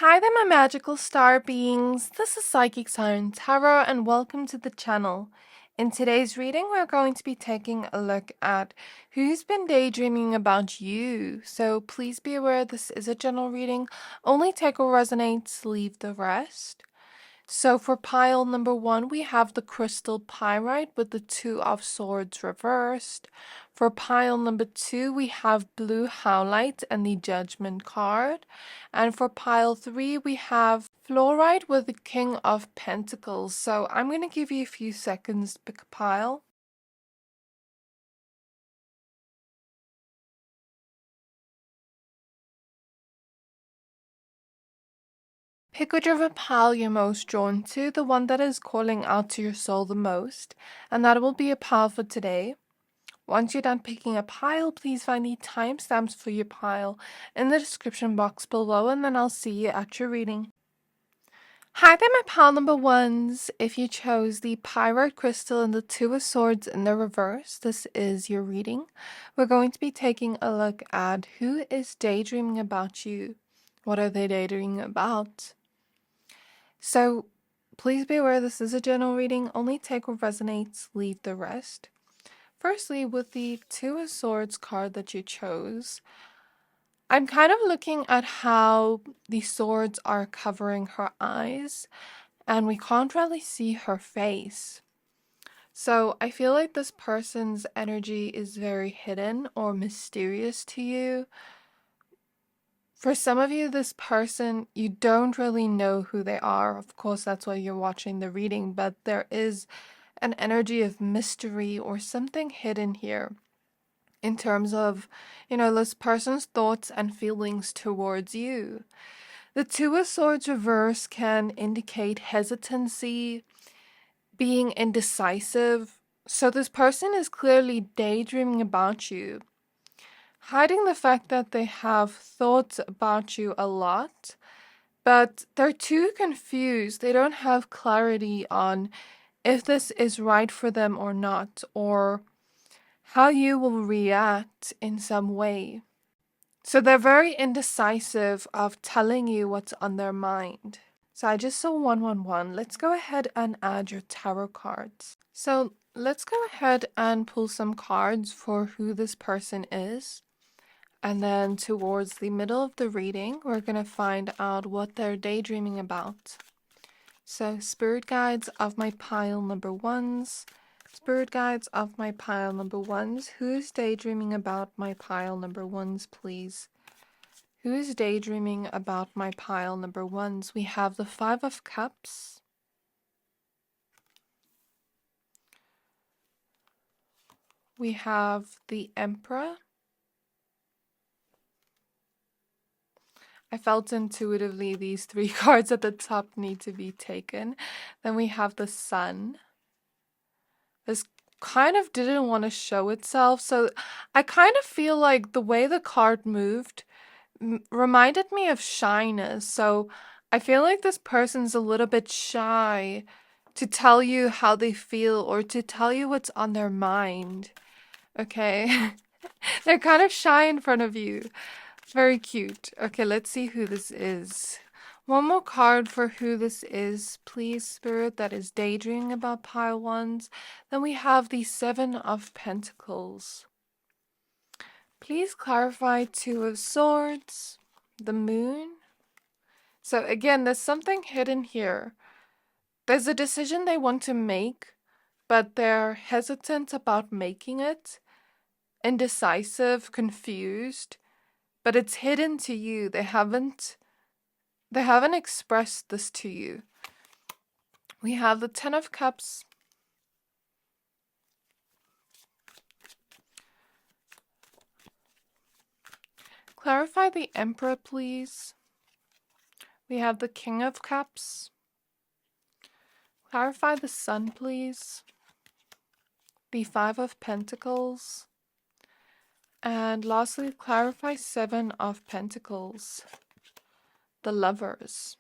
Hi there, my magical star beings. This is Psychic Siren Tarot, and welcome to the channel. In today's reading, we're going to be taking a look at who's been daydreaming about you. So please be aware this is a general reading. Only take what resonates, leave the rest. So for pile number 1, we have the crystal pyrite with the 2 of swords reversed. For pile number 2, we have blue howlite and the judgment card. And for pile 3, we have fluorite with the king of pentacles. So I'm going to give you a few seconds to pick a pile. Pick whichever pile you're most drawn to, the one that is calling out to your soul the most, and that will be a pile for today. Once you're done picking a pile, please find the timestamps for your pile in the description box below, and then I'll see you at your reading. Hi there, my pile number 1s. If you chose the Pyrite Crystal and the 2 of Swords in the reverse, this is your reading. We're going to be taking a look at who is daydreaming about you. What are they daydreaming about? So please be aware this is a general reading. Only take what resonates, leave the rest. Firstly, with the 2 of Swords card that you chose, I'm kind of looking at how the swords are covering her eyes, and we can't really see her face. So I feel like this person's energy is very hidden or mysterious to you. For some of you, this person, you don't really know who they are. Of course, that's why you're watching the reading, but there is an energy of mystery or something hidden here in terms of, this person's thoughts and feelings towards you. The 2 of Swords reverse can indicate hesitancy, being indecisive. So this person is clearly daydreaming about you, hiding the fact that they have thoughts about you a lot, but they're too confused. They don't have clarity on if this is right for them or not, or how you will react in some way. So they're very indecisive of telling you what's on their mind. So I just saw 111. Let's go ahead and add your tarot cards. So let's go ahead and pull some cards for who this person is. And then towards the middle of the reading, we're going to find out what they're daydreaming about. So spirit guides of my pile number 1s. Spirit guides of my pile number 1s. Who is daydreaming about my pile number 1s, please? Who is daydreaming about my pile number 1s? We have the 5 of Cups. We have the Emperor. I felt intuitively these 3 cards at the top need to be taken. Then we have the Sun. This kind of didn't want to show itself, so I kind of feel like the way the card moved reminded me of shyness. So I feel like this person's a little bit shy to tell you how they feel or to tell you what's on their mind. Okay? They're kind of shy in front of you. Very cute. Okay, let's see who this is. One more card for who this is, please, Spirit, that is daydreaming about pile 1s. Then we have the 7 of Pentacles. Please clarify 2 of Swords, the Moon. So again, there's something hidden here. There's a decision they want to make, but they're hesitant about making it. Indecisive, confused, but it's hidden to you. They haven't expressed this to you. We have the 10 of Cups. Clarify the Emperor, please. We have the King of Cups. Clarify the Sun, please. The 5 of Pentacles. And lastly, clarify 7 of Pentacles. The Lovers.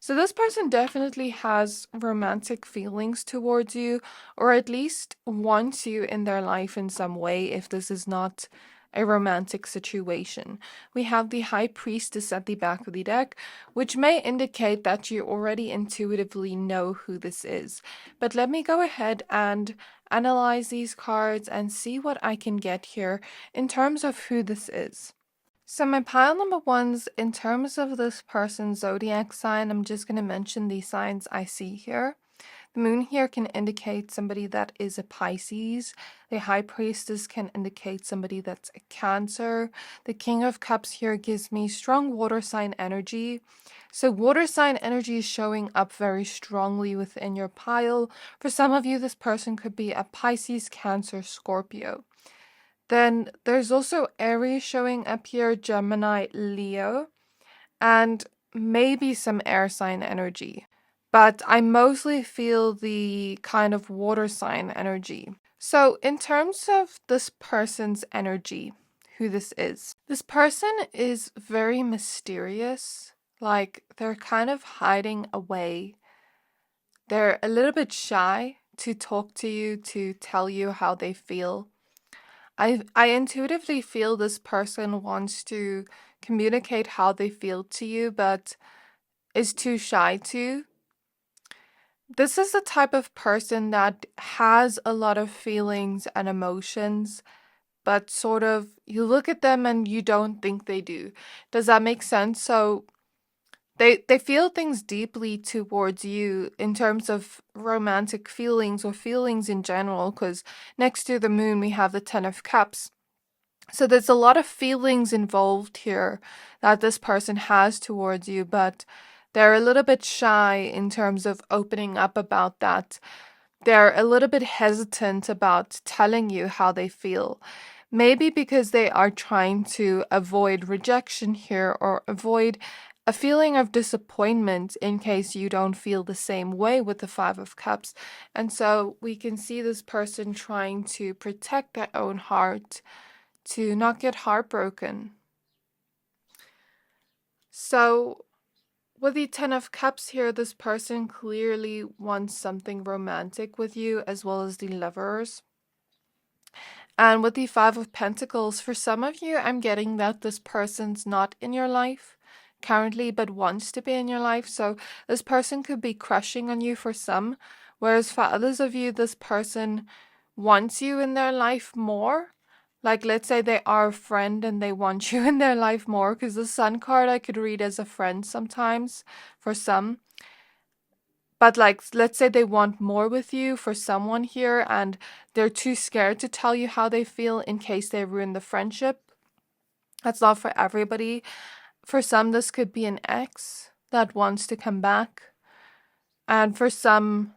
So this person definitely has romantic feelings towards you, or at least wants you in their life in some way, if this is not a romantic situation. We have the High Priestess at the back of the deck, which may indicate that you already intuitively know who this is. But let me go ahead and analyze these cards and see what I can get here in terms of who this is. So my pile number ones, in terms of this person's zodiac sign, I'm just going to mention the signs I see here. The moon here can indicate somebody that is a Pisces. The High Priestess can indicate somebody that's a Cancer. The King of Cups here gives me strong water sign energy. So water sign energy is showing up very strongly within your pile. For some of you, this person could be a Pisces, Cancer, Scorpio. Then there's also Aries showing up here, Gemini, Leo, and maybe some air sign energy. But I mostly feel the kind of water sign energy. So in terms of this person's energy, who this person is very mysterious. Like, they're kind of hiding away. They're a little bit shy to talk to you, to tell you how they feel. I intuitively feel this person wants to communicate how they feel to you, but is too shy to. This is the type of person that has a lot of feelings and emotions, but sort of you look at them and you don't think they do. Does that make sense? So they feel things deeply towards you in terms of romantic feelings or feelings in general, because next to the moon we have the Ten of Cups. So there's a lot of feelings involved here that this person has towards you, but they're a little bit shy in terms of opening up about that. They're a little bit hesitant about telling you how they feel. Maybe because they are trying to avoid rejection here or avoid a feeling of disappointment in case you don't feel the same way with the Five of Cups. And so we can see this person trying to protect their own heart, to not get heartbroken. So with the Ten of Cups here, this person clearly wants something romantic with you, as well as the Lovers. And with the Five of Pentacles, for some of you, I'm getting that this person's not in your life currently, but wants to be in your life. So this person could be crushing on you for some, whereas for others of you, this person wants you in their life more. Like, let's say they are a friend and they want you in their life more, because the Sun card I could read as a friend sometimes for some. But like, let's say they want more with you for someone here and they're too scared to tell you how they feel in case they ruin the friendship. That's not for everybody. For some, this could be an ex that wants to come back. And for some,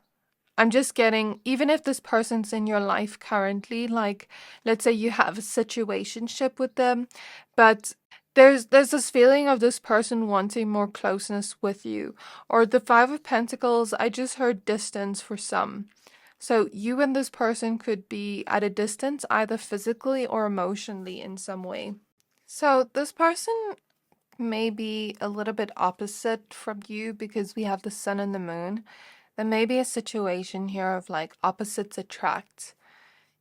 I'm just getting, even if this person's in your life currently, like, let's say you have a situationship with them, but there's this feeling of this person wanting more closeness with you. Or the Five of Pentacles, I just heard distance for some. So you and this person could be at a distance, either physically or emotionally in some way. So this person may be a little bit opposite from you because we have the Sun and the Moon. There may be a situation here of like opposites attract.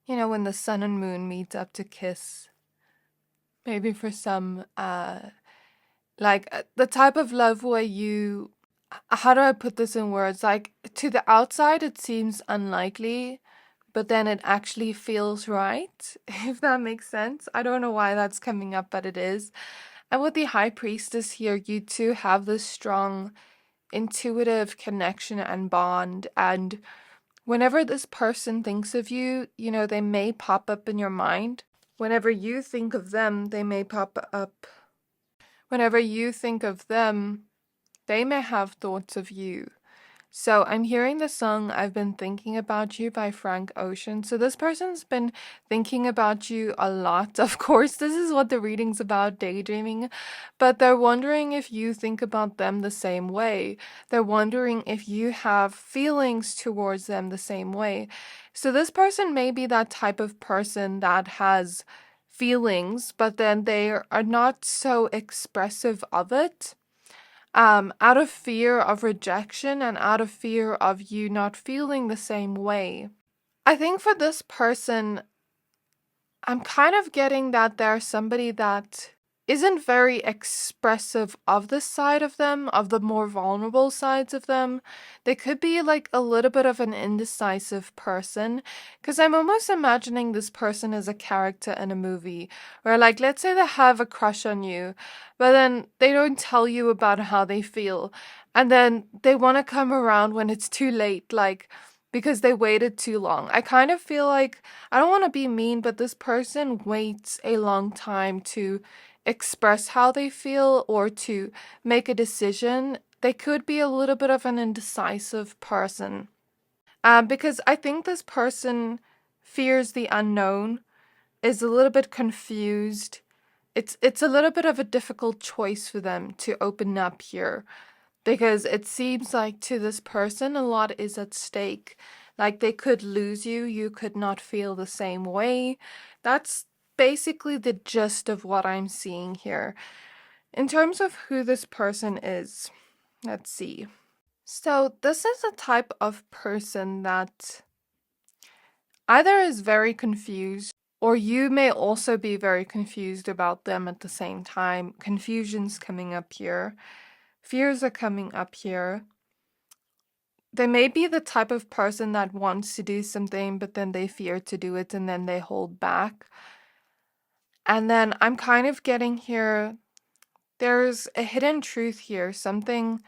You know, when the Sun and Moon meet up to kiss. Maybe for some, the type of love where you, how do I put this in words? Like, to the outside, it seems unlikely, but then it actually feels right, if that makes sense. I don't know why that's coming up, but it is. And with the High Priestess here, you two have this strong intuitive connection and bond. And whenever this person thinks of you, you know, they may pop up in your mind. Whenever you think of them, they may pop up. Whenever you think of them, they may have thoughts of you. So I'm hearing the song I've Been Thinking About You by Frank Ocean. So this person's been thinking about you a lot. Of course, this is what the reading's about, daydreaming. But they're wondering if you think about them the same way. They're wondering if you have feelings towards them the same way. So this person may be that type of person that has feelings, but then they are not so expressive of it. Out of fear of rejection and out of fear of you not feeling the same way. I think for this person, I'm kind of getting that there's somebody that isn't very expressive of this side of them, of the more vulnerable sides of them. They could be like a little bit of an indecisive person, because I'm almost imagining this person as a character in a movie where, like, let's say they have a crush on you, but then they don't tell you about how they feel, and then they want to come around when it's too late, like, because they waited too long. I kind of feel like, I don't want to be mean, but this person waits a long time to express how they feel or to make a decision. They could be a little bit of an indecisive person. Because I think this person fears the unknown, is a little bit confused. It's a little bit of a difficult choice for them to open up here, because it seems like to this person a lot is at stake. Like they could lose you, you could not feel the same way. That's basically the gist of what I'm seeing here. In terms of who this person is, let's see. So, this is a type of person that either is very confused, or you may also be very confused about them at the same time. Confusion's coming up here, fears are coming up here. They may be the type of person that wants to do something, but then they fear to do it and then they hold back. And then I'm kind of getting here, there's a hidden truth here, something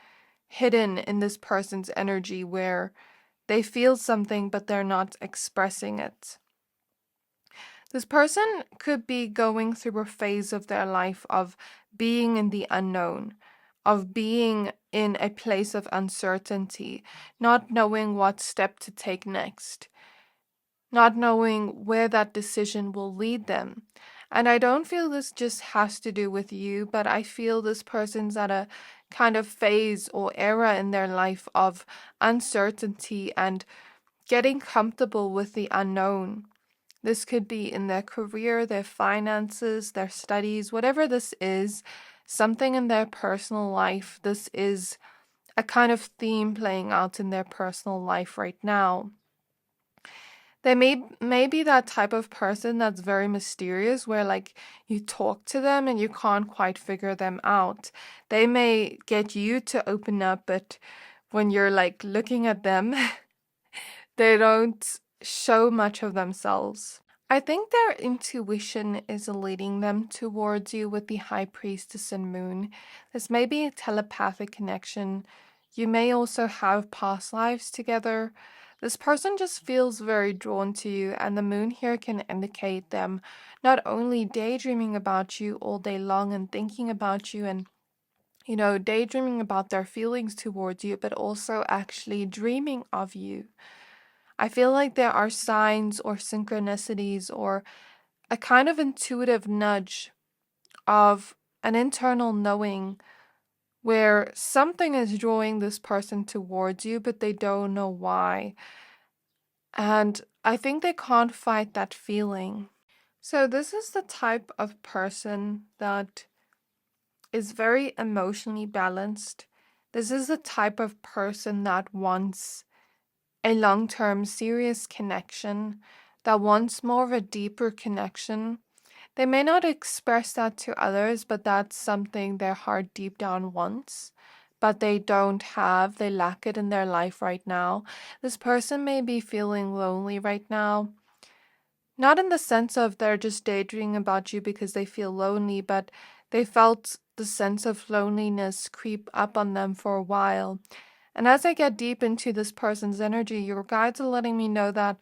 hidden in this person's energy where they feel something but they're not expressing it. This person could be going through a phase of their life of being in the unknown, of being in a place of uncertainty, not knowing what step to take next, not knowing where that decision will lead them. And I don't feel this just has to do with you, but I feel this person's at a kind of phase or era in their life of uncertainty and getting comfortable with the unknown. This could be in their career, their finances, their studies, whatever this is, something in their personal life. This is a kind of theme playing out in their personal life right now. They may be that type of person that's very mysterious, where like you talk to them and you can't quite figure them out. They may get you to open up, but when you're like looking at them, they don't show much of themselves. I think their intuition is leading them towards you with the High Priestess and Moon. This may be a telepathic connection. You may also have past lives together. This person just feels very drawn to you, and the moon here can indicate them not only daydreaming about you all day long and thinking about you and, you know, daydreaming about their feelings towards you, but also actually dreaming of you. I feel like there are signs or synchronicities or a kind of intuitive nudge of an internal knowing where something is drawing this person towards you, but they don't know why. And I think they can't fight that feeling. So, this is the type of person that is very emotionally balanced. This is the type of person that wants a long-term serious connection, that wants more of a deeper connection. They may not express that to others, but that's something their heart deep down wants, but they don't have, they lack it in their life right now. This person may be feeling lonely right now. Not in the sense of they're just daydreaming about you because they feel lonely, but they felt the sense of loneliness creep up on them for a while. And as I get deep into this person's energy, your guides are letting me know that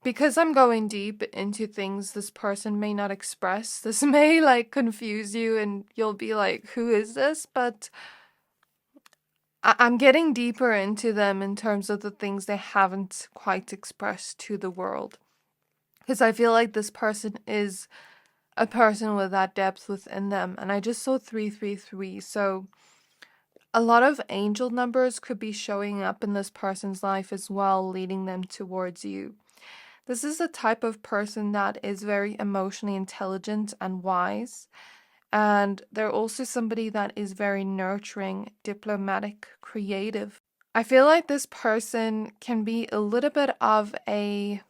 because I'm going deep into things this person may not express, this may like confuse you and you'll be like, who is this? But I'm getting deeper into them in terms of the things they haven't quite expressed to the world. Because I feel like this person is a person with that depth within them. And I just saw 333. So a lot of angel numbers could be showing up in this person's life as well, leading them towards you. This is the type of person that is very emotionally intelligent and wise. And they're also somebody that is very nurturing, diplomatic, creative. I feel like this person can be a little bit of a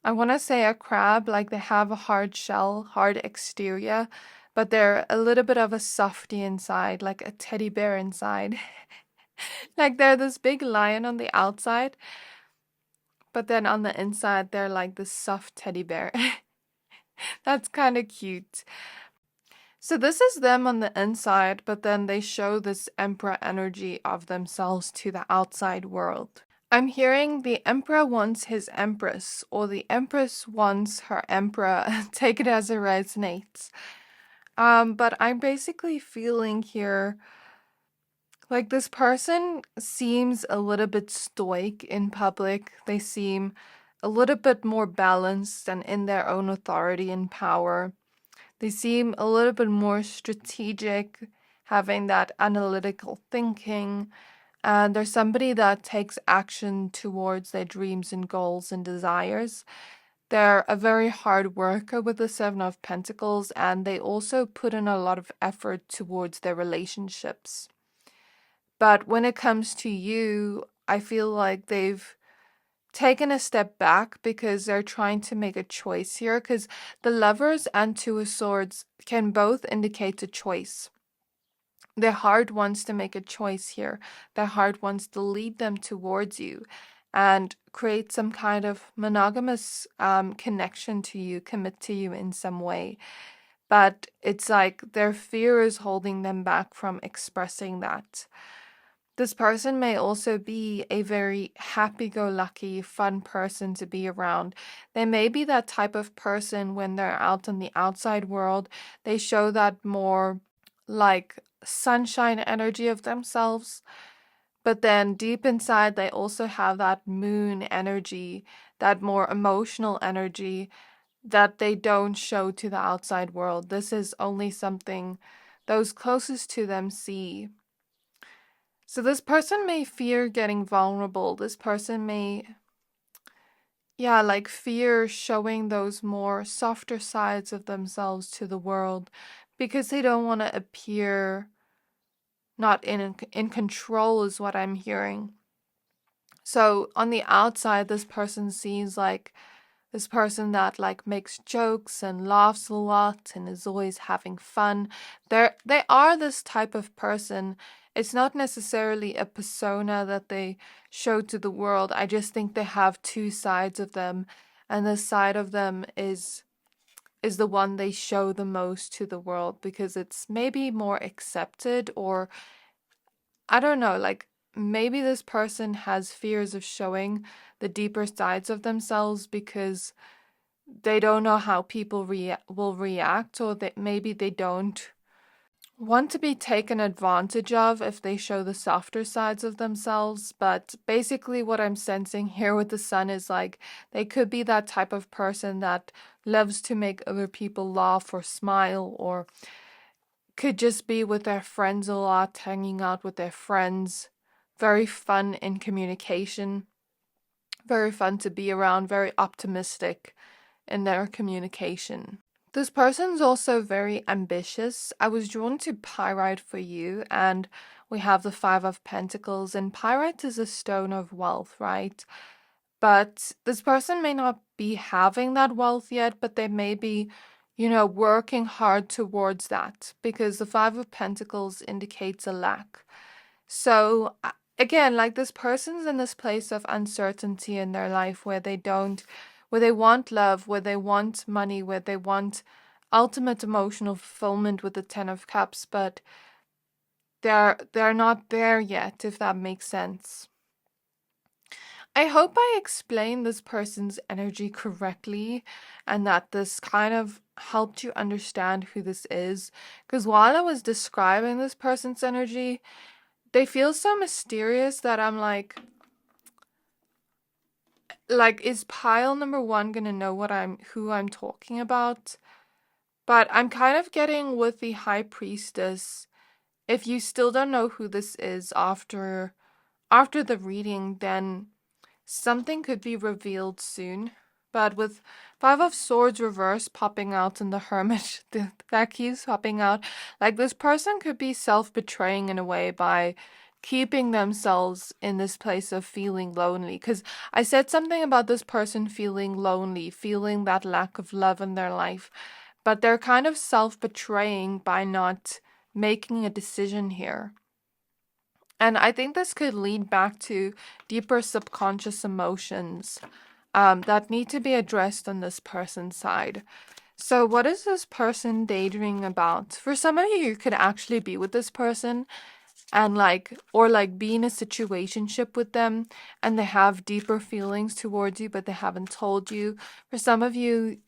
I want to say a crab, like they have a hard shell, hard exterior, but they're a little bit of a softy inside, like a teddy bear inside. Like they're this big lion on the outside, but then on the inside, they're like this soft teddy bear. That's kind of cute. So this is them on the inside, but then they show this emperor energy of themselves to the outside world. I'm hearing the emperor wants his empress, or the empress wants her emperor. Take it as it resonates. But I'm basically feeling here like this person seems a little bit stoic in public. They seem a little bit more balanced and in their own authority and power. They seem a little bit more strategic, having that analytical thinking. And they're somebody that takes action towards their dreams and goals and desires. They're a very hard worker with the Seven of Pentacles, and they also put in a lot of effort towards their relationships. But when it comes to you, I feel like they've taken a step back because they're trying to make a choice here, because the Lovers and Two of Swords can both indicate a choice. Their heart wants to make a choice here. Their heart wants to lead them towards you and create some kind of monogamous connection to you, commit to you in some way. But it's like their fear is holding them back from expressing that. This person may also be a very happy-go-lucky, fun person to be around. They may be that type of person when they're out in the outside world. They show that more like sunshine energy of themselves. But then deep inside, they also have that moon energy, that more emotional energy that they don't show to the outside world. This is only something those closest to them see. So this person may fear getting vulnerable. This person may, like fear showing those more softer sides of themselves to the world because they don't want to appear not in control is what I'm hearing. So on the outside, this person seems like this person that like makes jokes and laughs a lot and is always having fun. They are this type of person. It's not necessarily a persona that they show to the world. I just think they have two sides of them, and this side of them is the one they show the most to the world because it's maybe more accepted, or I don't know, like maybe this person has fears of showing the deeper sides of themselves because they don't know how people will react, or that maybe they don't want to be taken advantage of if they show the softer sides of themselves. But basically what I'm sensing here with the Sun is like they could be that type of person that loves to make other people laugh or smile, or could just be with their friends a lot, hanging out with their friends. Very fun in communication. Very fun to be around, very optimistic in their communication. This person's also very ambitious. I was drawn to Pyrite for you, and we have the Five of Pentacles, and Pyrite is a stone of wealth, right? But this person may not be having that wealth yet, but they may be, working hard towards that, because the Five of Pentacles indicates a lack. So again, like this person's in this place of uncertainty in their life where they want love, where they want money, where they want ultimate emotional fulfillment with the Ten of Cups, but they're not there yet, if that makes sense. I hope I explained this person's energy correctly and that this kind of helped you understand who this is. Because while I was describing this person's energy, they feel so mysterious that I'm like, is pile number one gonna know who I'm talking about? But I'm kind of getting with the High Priestess. If you still don't know who this is after the reading, then something could be revealed soon. But with Five of Swords reverse popping out and the Hermit that keeps popping out, like this person could be self-betraying in a way by keeping themselves in this place of feeling lonely. Because I said something about this person feeling lonely, feeling that lack of love in their life, but they're kind of self-betraying by not making a decision here. And I think this could lead back to deeper subconscious emotions that need to be addressed on this person's side. So what is this person daydreaming about? For some of you could actually be with this person and be in a situationship with them, and they have deeper feelings towards you, but they haven't told you. For some of you,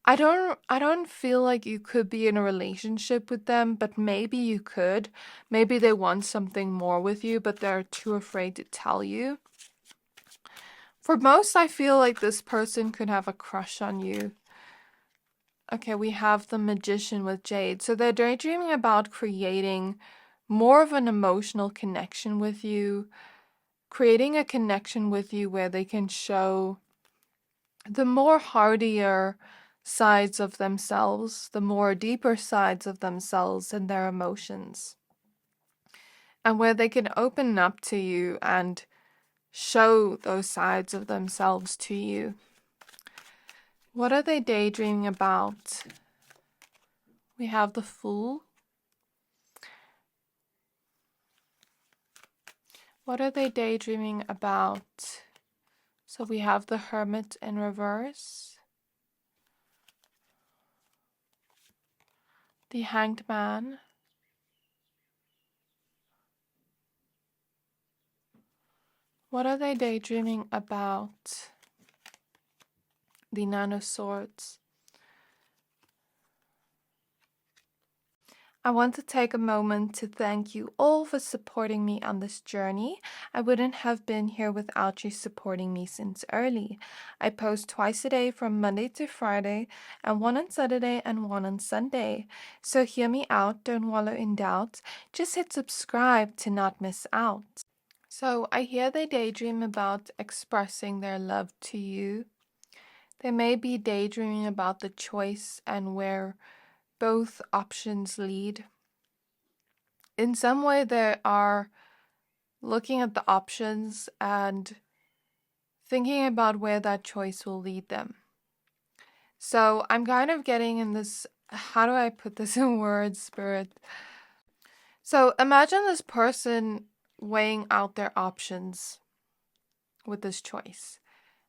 I don't feel like you could be in a relationship with them, but maybe you could. Maybe they want something more with you, but they're too afraid to tell you. For most, I feel like this person could have a crush on you. Okay, we have the Magician with Jade. So they're daydreaming about creating more of an emotional connection with you, creating a connection with you where they can show the more hardier sides of themselves, the more deeper sides of themselves and their emotions, and where they can open up to you and show those sides of themselves to you. What are they daydreaming about? We have the Fool. What are they daydreaming about? So we have the Hermit in reverse. The Hanged Man. What are they daydreaming about? The Nine of Swords. I want to take a moment to thank you all for supporting me on this journey. I wouldn't have been here without you supporting me since early. I post twice a day from Monday to Friday, and one on Saturday and one on Sunday. So hear me out, don't wallow in doubt. Just hit subscribe to not miss out. So I hear they daydream about expressing their love to you. They may be daydreaming about the choice and where both options lead. In some way, they are looking at the options and thinking about where that choice will lead them. So I'm kind of getting in this, how do I put this in words, Spirit? So imagine this person weighing out their options with this choice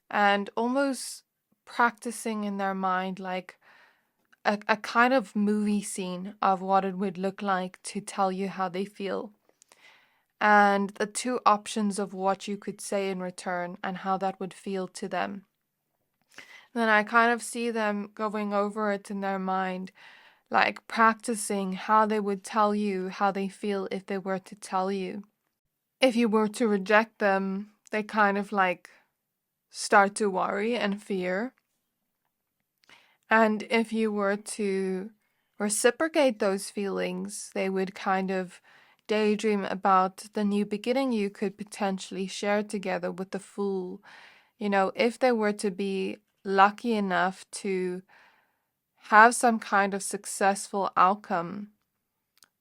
and almost practicing in their mind like a kind of movie scene of what it would look like to tell you how they feel, and the two options of what you could say in return and how that would feel to them. Then I kind of see them going over it in their mind, like practicing how they would tell you how they feel if they were to tell you. If you were to reject them, they kind of like start to worry and fear. And if you were to reciprocate those feelings, they would kind of daydream about the new beginning you could potentially share together with the Fool. You know, if they were to be lucky enough to have some kind of successful outcome,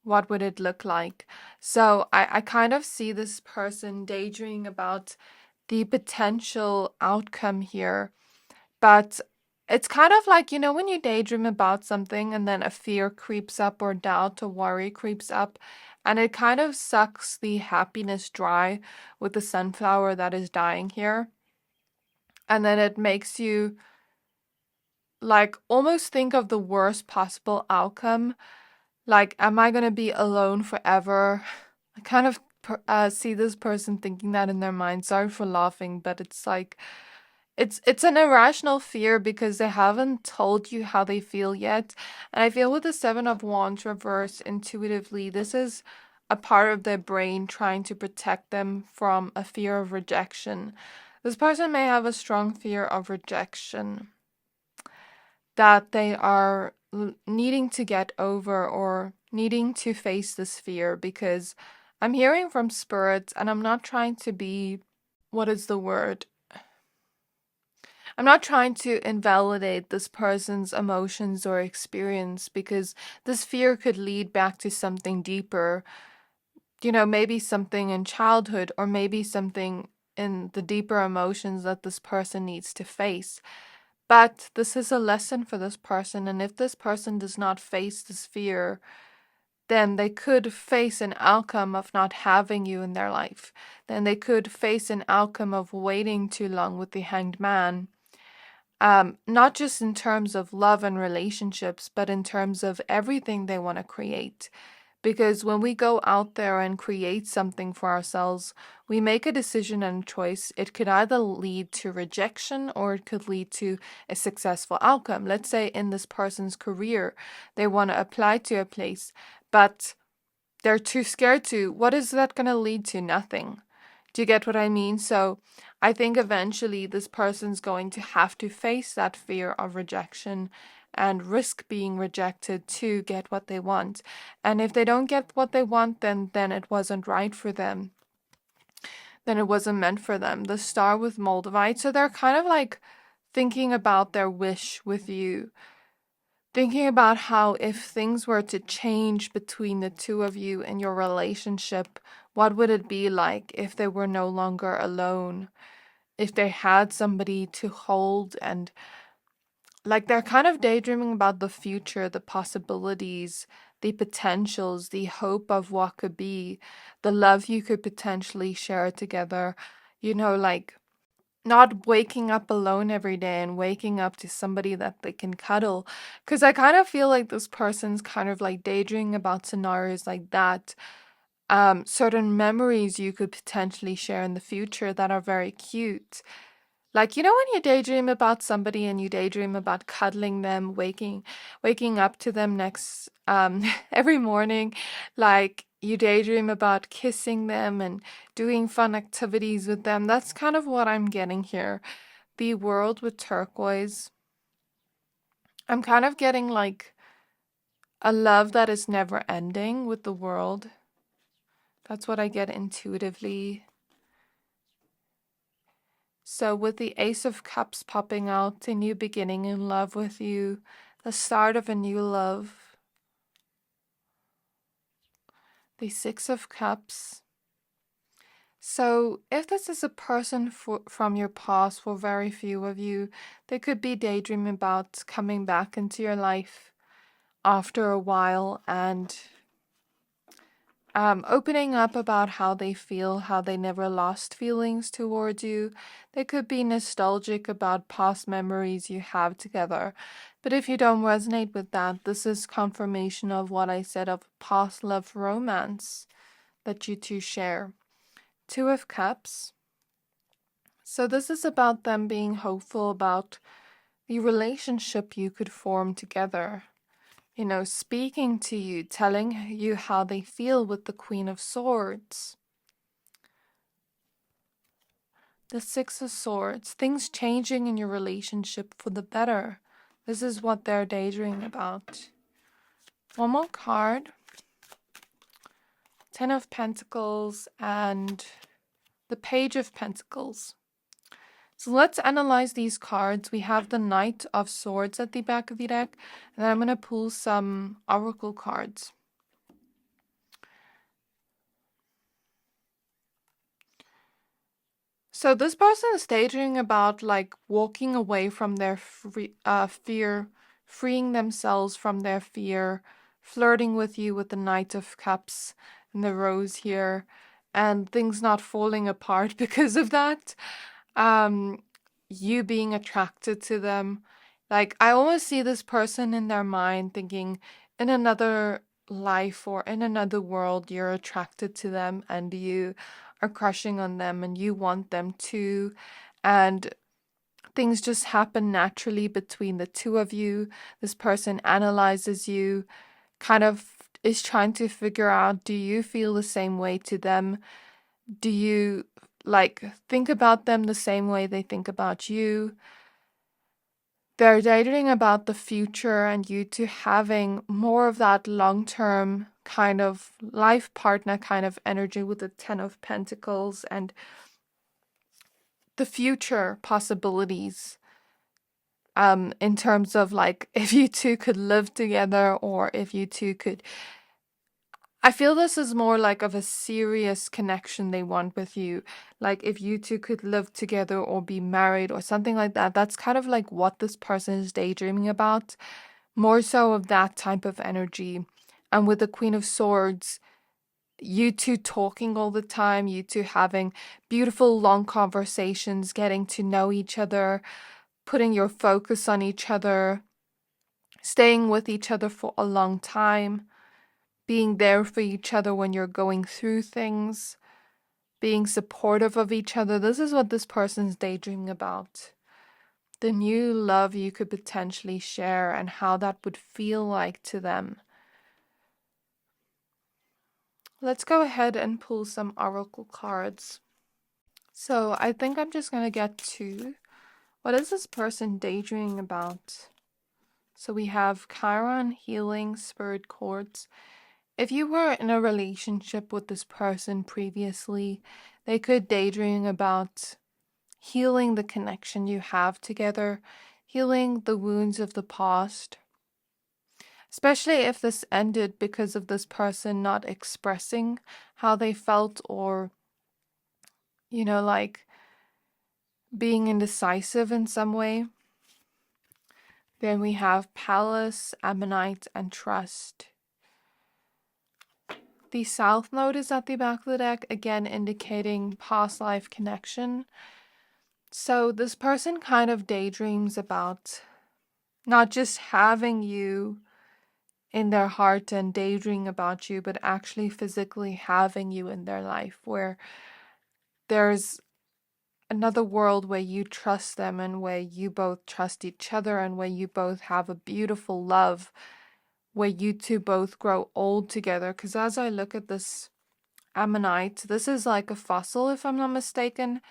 what would it look like? So I kind of see this person daydreaming about the potential outcome here, but it's kind of like, you know, when you daydream about something and then a fear creeps up or doubt or worry creeps up, and it kind of sucks the happiness dry with the sunflower that is dying here. And then it makes you like almost think of the worst possible outcome. Like, am I going to be alone forever? I kind of see this person thinking that in their mind. Sorry for laughing, but it's like, it's an irrational fear because they haven't told you how they feel yet. And I feel with the Seven of Wands reversed intuitively, this is a part of their brain trying to protect them from a fear of rejection. This person may have a strong fear of rejection that they are needing to get over or needing to face this fear, because I'm hearing from spirits, and I'm not trying to be, what is the word? I'm not trying to invalidate this person's emotions or experience, because this fear could lead back to something deeper. maybe something in childhood, or maybe something in the deeper emotions that this person needs to face. But this is a lesson for this person, and if this person does not face this fear, then they could face an outcome of not having you in their life. Then they could face an outcome of waiting too long with the hanged man. Not just in terms of love and relationships, but in terms of everything they want to create. Because when we go out there and create something for ourselves, we make a decision and a choice. It could either lead to rejection or it could lead to a successful outcome. Let's say in this person's career, they want to apply to a place, but they're too scared to. What is that going to lead to? Nothing. Do you get what I mean? So I think eventually this person's going to have to face that fear of rejection and risk being rejected to get what they want. And if they don't get what they want, then it wasn't right for them. Then it wasn't meant for them. The star with Moldavite. So they're kind of like thinking about their wish with you. Thinking about how if things were to change between the two of you in your relationship, what would it be like if they were no longer alone? If they had somebody to hold, and like they're kind of daydreaming about the future, the possibilities, the potentials, the hope of what could be, the love you could potentially share together, like not waking up alone every day and waking up to somebody that they can cuddle. Because I kind of feel like this person's kind of like daydreaming about scenarios like that. Certain memories you could potentially share in the future that are very cute. Like, when you daydream about somebody and you daydream about cuddling them, waking up to them next every morning, like you daydream about kissing them and doing fun activities with them. That's kind of what I'm getting here. The world with turquoise. I'm kind of getting like a love that is never ending with the world. That's what I get intuitively. So with the Ace of Cups popping out, a new beginning in love with you, the start of a new love. The Six of Cups. So if this is a person from your past, for very few of you, they could be daydreaming about coming back into your life after a while and opening up about how they feel, how they never lost feelings towards you. They could be nostalgic about past memories you have together. But if you don't resonate with that, this is confirmation of what I said of past love romance that you two share. Two of Cups. So this is about them being hopeful about the relationship you could form together. Speaking to you, telling you how they feel with the Queen of Swords. The Six of Swords, things changing in your relationship for the better. This is what they're daydreaming about. One more card. Ten of Pentacles and the Page of Pentacles. So let's analyze these cards. We have the Knight of Swords at the back of the deck, and then I'm going to pull some Oracle cards. So this person is daydreaming about like walking away from their fear, freeing themselves from their fear, flirting with you with the Knight of Cups and the Rose here, and things not falling apart because of that. You being attracted to them. Like, I almost see this person in their mind thinking in another life or in another world, you're attracted to them and you are crushing on them and you want them too. And things just happen naturally between the two of you. This person analyzes you, kind of is trying to figure out, do you feel the same way to them? Do you think about them the same way they think about you? They're daydreaming about the future and you two having more of that long-term kind of life partner kind of energy with the Ten of Pentacles and the future possibilities. In terms of if you two could live together, or if you two could, I feel this is more like of a serious connection they want with you. Like if you two could live together or be married or something like that. That's kind of like what this person is daydreaming about. More so of that type of energy. And with the Queen of Swords, you two talking all the time, you two having beautiful long conversations, getting to know each other, putting your focus on each other, staying with each other for a long time, being there for each other when you're going through things, being supportive of each other. This is what this person's daydreaming about. The new love you could potentially share and how that would feel like to them. Let's go ahead and pull some oracle cards. So I think I'm just going to get to what is this person daydreaming about? So we have Chiron, healing, spirit quartz. If you were in a relationship with this person previously, they could daydream about healing the connection you have together, healing the wounds of the past. Especially if this ended because of this person not expressing how they felt or, like being indecisive in some way. Then we have Palace, Ammonite, and Trust. The South Node is at the back of the deck, again indicating past life connection. So this person kind of daydreams about not just having you in their heart and daydreaming about you, but actually physically having you in their life, where there's another world where you trust them and where you both trust each other and where you both have a beautiful love, where you two both grow old together. Because as I look at this Ammonite, this is like a fossil, if I'm not mistaken.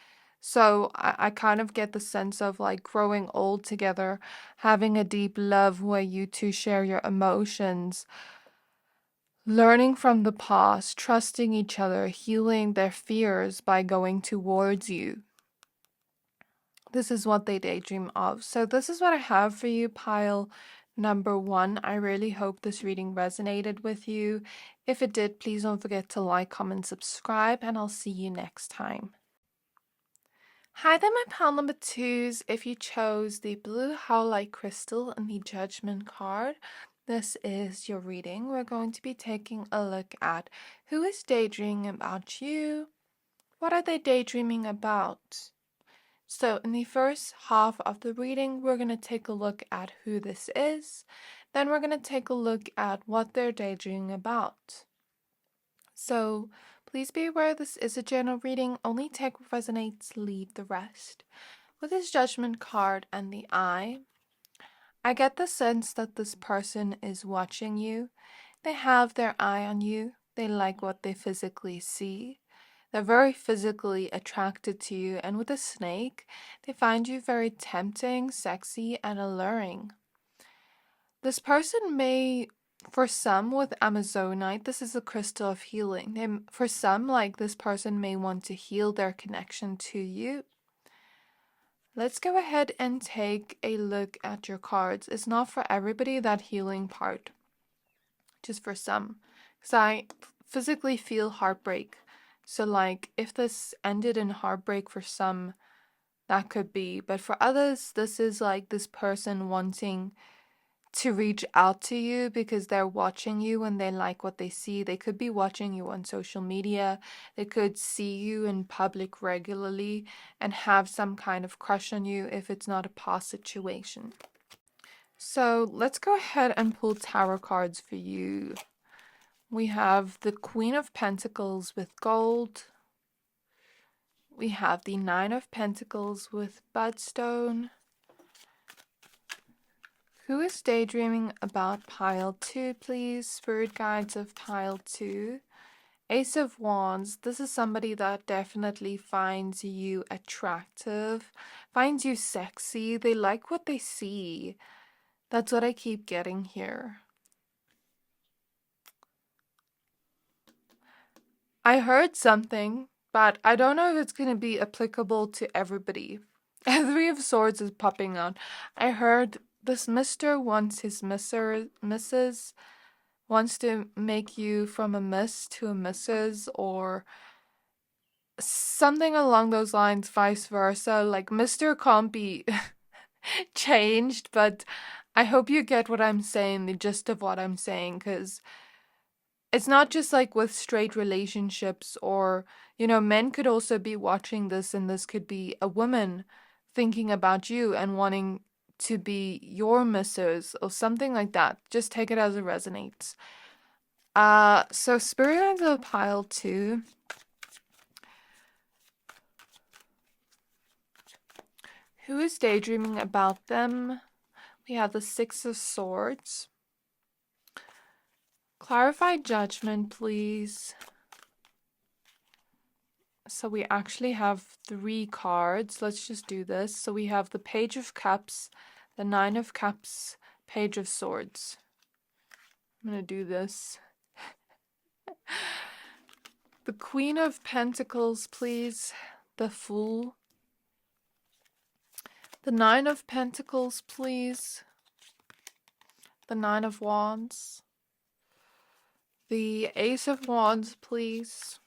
So I kind of get the sense of like growing old together, having a deep love where you two share your emotions, learning from the past, trusting each other, healing their fears by going towards you. This is what they daydream of. So this is what I have for you, pile number 1. I really hope this reading resonated with you. If it did, please don't forget to like, comment, subscribe, and I'll see you next time. Hi there, my pile number 2s. If you chose the blue Howlite crystal and the Judgement card, this is your reading. We're going to be taking a look at who is daydreaming about you. What are they daydreaming about? So in the first half of the reading, we're going to take a look at who this is. Then we're going to take a look at what they're daydreaming about. So please be aware this is a general reading. Only take what resonates, leave the rest. With this Judgment card and the eye, I get the sense that this person is watching you. They have their eye on you. They like what they physically see. They're very physically attracted to you, and with a snake, they find you very tempting, sexy, and alluring. This person may, for some with Amazonite, this is a crystal of healing. For some, like this person may want to heal their connection to you. Let's go ahead and take a look at your cards. It's not for everybody, that healing part, just for some. Because I physically feel heartbreak. So like if this ended in heartbreak for some, that could be. But for others, this is like this person wanting to reach out to you because they're watching you and they like what they see. They could be watching you on social media. They could see you in public regularly and have some kind of crush on you if it's not a past situation. So let's go ahead and pull tarot cards for you. We have the Queen of Pentacles with gold. We have the Nine of Pentacles with Budstone. Who is daydreaming about pile 2, please? Spirit guides of pile 2. Ace of Wands. This is somebody that definitely finds you attractive, finds you sexy. They like what they see. That's what I keep getting here. I heard something, but I don't know if it's going to be applicable to everybody. Three of Swords is popping out. I heard this Mr. wants his missus wants to make you from a miss to a missus, or something along those lines, vice versa. Like, Mr. can't be changed, but I hope you get what I'm saying, the gist of what I'm saying, because it's not just like with straight relationships, or, men could also be watching this, and this could be a woman thinking about you and wanting to be your missus or something like that. Just take it as it resonates. So spirit guides of pile 2. Who is daydreaming about them? We have the 6 of Swords. Clarify judgment, please. So we actually have 3 cards. Let's just do this. So we have the Page of Cups, the 9 of Cups, Page of Swords. I'm going to do this. The Queen of Pentacles, please. The Fool. The 9 of Pentacles, please. The 9 of Wands. The Ace of Wands, please.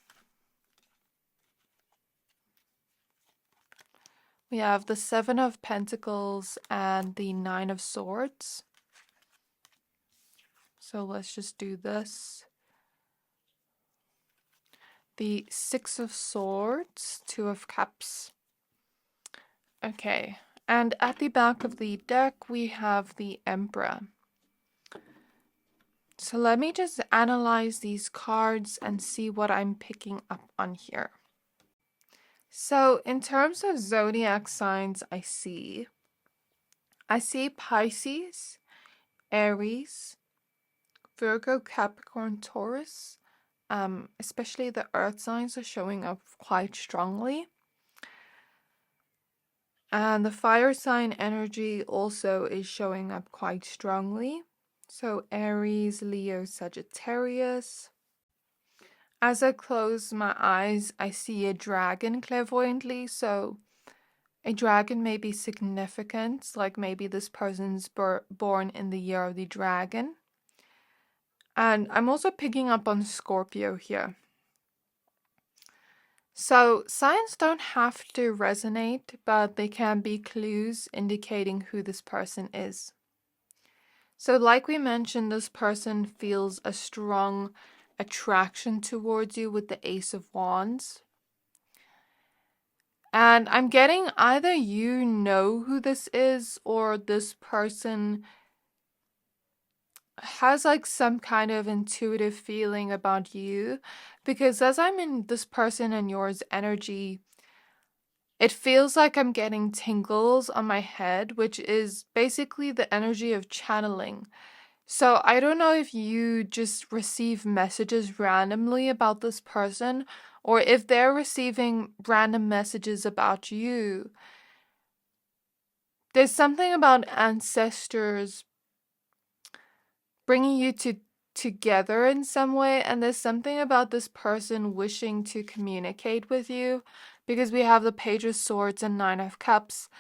We have the 7 of Pentacles and the 9 of Swords. So let's just do this. The 6 of Swords, 2 of Cups. Okay, and at the back of the deck we have the Emperor. So let me just analyze these cards and see what I'm picking up on here. So in terms of zodiac signs, I see Pisces, Aries, Virgo, Capricorn, Taurus. Especially the earth signs are showing up quite strongly. And the fire sign energy also is showing up quite strongly. So Aries, Leo, Sagittarius. As I close my eyes, I see a dragon clairvoyantly. So a dragon may be significant, like maybe this person's born in the year of the dragon. And I'm also picking up on Scorpio here. So signs don't have to resonate, but they can be clues indicating who this person is. So like we mentioned, this person feels a strong attraction towards you with the Ace of Wands. And I'm getting either you know who this is, or this person has like some kind of intuitive feeling about you, because as I'm in this person and yours energy, it feels like I'm getting tingles on my head, which is basically the energy of channeling. So I don't know if you just receive messages randomly about this person, or if they're receiving random messages about you. There's something about ancestors bringing you together in some way, and there's something about this person wishing to communicate with you, because we have the Page of Swords and 9 of Cups.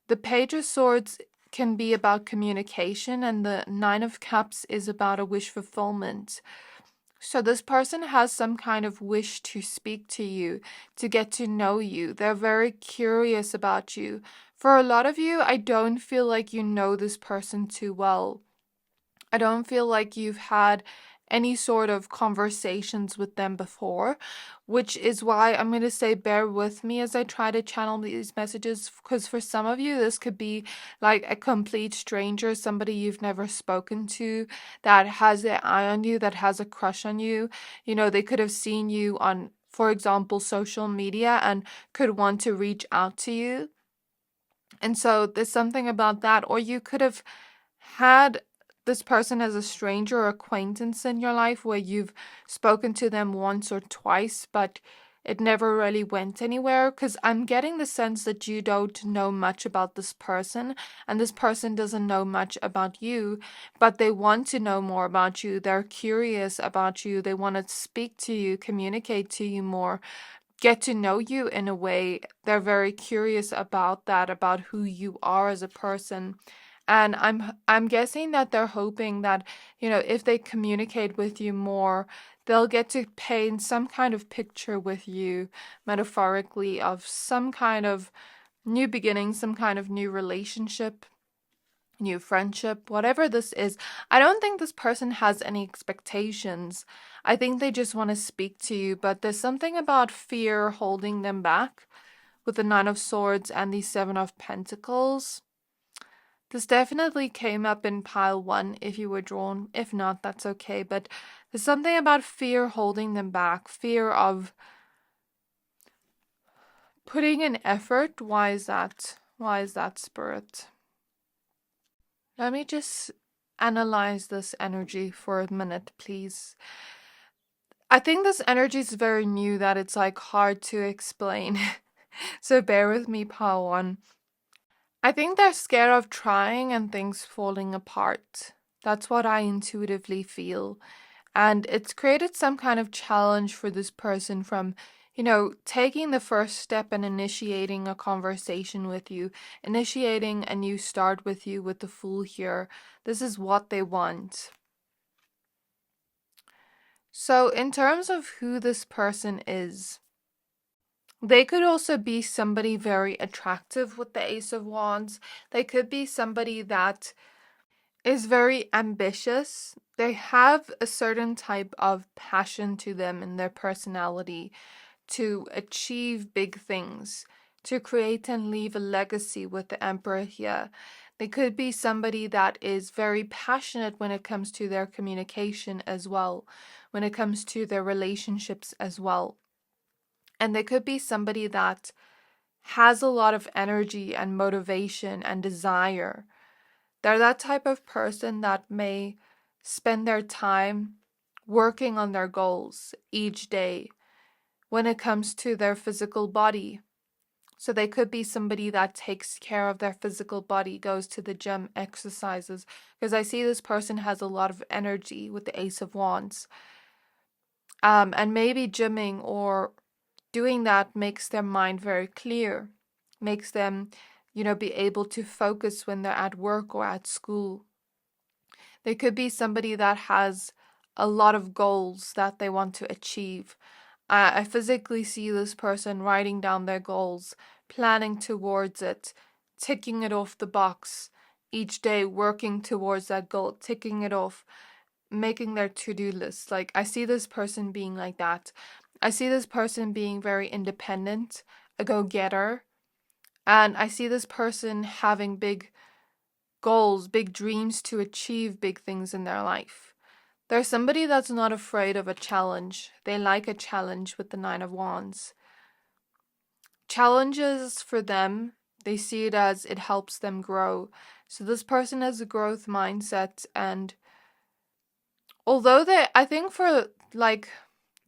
The Page of Swords can be about communication, and the 9 of Cups is about a wish fulfillment. So this person has some kind of wish to speak to you, to get to know you. They're very curious about you. For a lot of you, I don't feel like you know this person too well. I don't feel like you've had any sort of conversations with them before, which is why I'm going to say bear with me as I try to channel these messages, because for some of you, this could be like a complete stranger, somebody you've never spoken to, that has their eye on you, that has a crush on you. You know, they could have seen you on, for example, social media and could want to reach out to you. And so there's something about that. Or you could have had this person as a stranger or acquaintance in your life where you've spoken to them once or twice, but it never really went anywhere, because I'm getting the sense that you don't know much about this person, and this person doesn't know much about you, but they want to know more about you. They're curious about you. They want to speak to you, communicate to you more, get to know you in a way. They're very curious about that, about who you are as a person. And I'm guessing that they're hoping that, if they communicate with you more, they'll get to paint some kind of picture with you, metaphorically, of some kind of new beginning, some kind of new relationship, new friendship, whatever this is. I don't think this person has any expectations. I think they just want to speak to you, but there's something about fear holding them back with the Nine of Swords and the Seven of Pentacles. This definitely came up in pile 1 if you were drawn. If not, that's okay. But there's something about fear holding them back. Fear of putting in effort. Why is that? Why is that, Spirit? Let me just analyze this energy for a minute, please. I think this energy is very new, that it's like hard to explain. So bear with me, pile 1. I think they're scared of trying and things falling apart. That's what I intuitively feel. And it's created some kind of challenge for this person from, taking the first step and initiating a conversation with you, initiating a new start with you with the Fool here. This is what they want. So in terms of who this person is, they could also be somebody very attractive with the Ace of Wands. They could be somebody that is very ambitious. They have a certain type of passion to them in their personality to achieve big things, to create and leave a legacy with the Emperor here. They could be somebody that is very passionate when it comes to their communication as well, when it comes to their relationships as well. And they could be somebody that has a lot of energy and motivation and desire. They're that type of person that may spend their time working on their goals each day when it comes to their physical body. So they could be somebody that takes care of their physical body, goes to the gym, exercises, because I see this person has a lot of energy with the Ace of Wands. And maybe gymming or doing that makes their mind very clear, makes them, be able to focus when they're at work or at school. They could be somebody that has a lot of goals that they want to achieve. I physically see this person writing down their goals, planning towards it, ticking it off the box each day, working towards that goal, ticking it off, making their to-do list. Like, I see this person being like that. I see this person being very independent, a go-getter, and I see this person having big goals, big dreams to achieve big things in their life. They're somebody that's not afraid of a challenge. They like a challenge with the Nine of Wands. Challenges for them, they see it as it helps them grow. So this person has a growth mindset, and although I think for like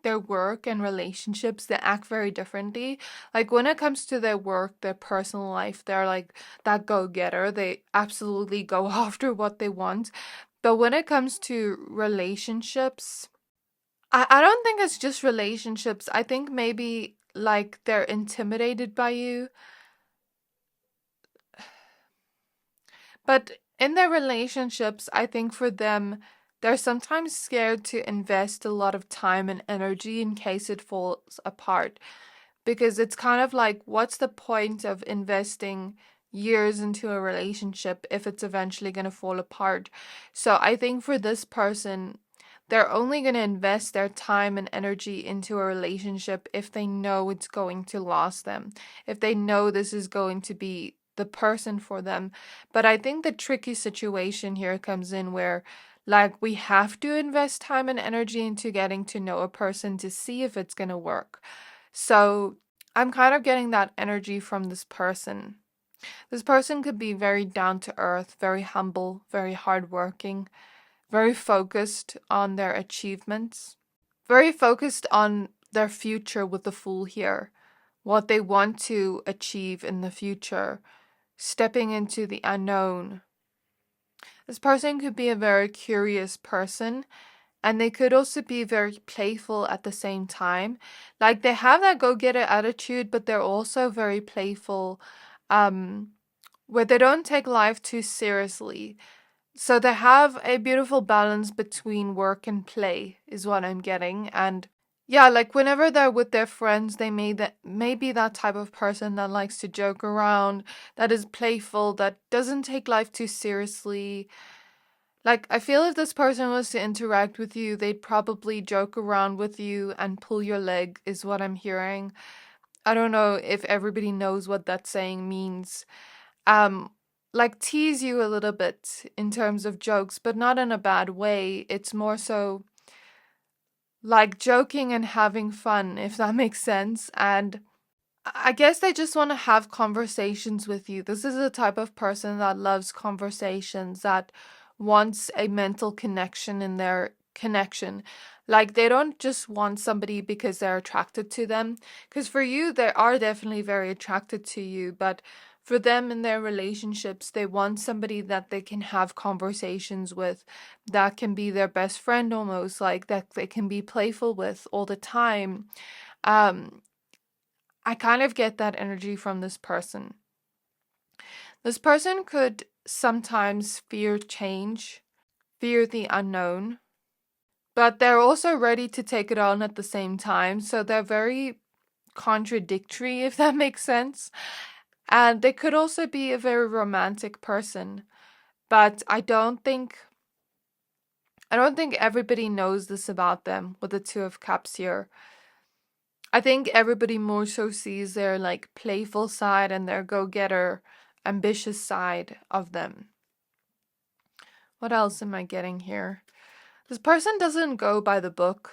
their work and relationships, they act very differently. Like when it comes to their work, their personal life, they're like that go-getter. They absolutely go after what they want. But when it comes to relationships, I don't think it's just relationships. I think maybe like they're intimidated by you. But in their relationships, I think for them, they're sometimes scared to invest a lot of time and energy in case it falls apart. Because it's kind of like, what's the point of investing years into a relationship if it's eventually going to fall apart? So I think for this person, they're only going to invest their time and energy into a relationship if they know it's going to last them, if they know this is going to be the person for them. But I think the tricky situation here comes in where, like, we have to invest time and energy into getting to know a person to see if it's going to work. So I'm kind of getting that energy from this person. This person could be very down to earth, very humble, very hardworking, very focused on their achievements, very focused on their future with the Fool here, what they want to achieve in the future, stepping into the unknown. This person could be a very curious person, and they could also be very playful at the same time. Like they have that go-getter attitude, but they're also very playful, where they don't take life too seriously. So they have a beautiful balance between work and play, is what I'm getting. And yeah, like whenever they're with their friends, they may be that type of person that likes to joke around, that is playful, that doesn't take life too seriously. Like, I feel if this person was to interact with you, they'd probably joke around with you and pull your leg, is what I'm hearing. I don't know if everybody knows what that saying means. Um, like tease you a little bit in terms of jokes, but not in a bad way. It's more so like joking and having fun, if that makes sense. And I guess they just want to have conversations with you. This is the type of person that loves conversations, that wants a mental connection in their connection. Like they don't just want somebody because they're attracted to them. Because for you, they are definitely very attracted to you. But for them in their relationships, they want somebody that they can have conversations with, that can be their best friend almost, like that they can be playful with all the time. Um, I kind of get that energy from this person. This person could sometimes fear change, fear the unknown, but they're also ready to take it on at the same time. So they're very contradictory, if that makes sense. And they could also be a very romantic person, but I don't think everybody knows this about them with the Two of Cups here. I think everybody more so sees their like playful side and their go-getter, ambitious side of them. What else am I getting here? This person doesn't go by the book.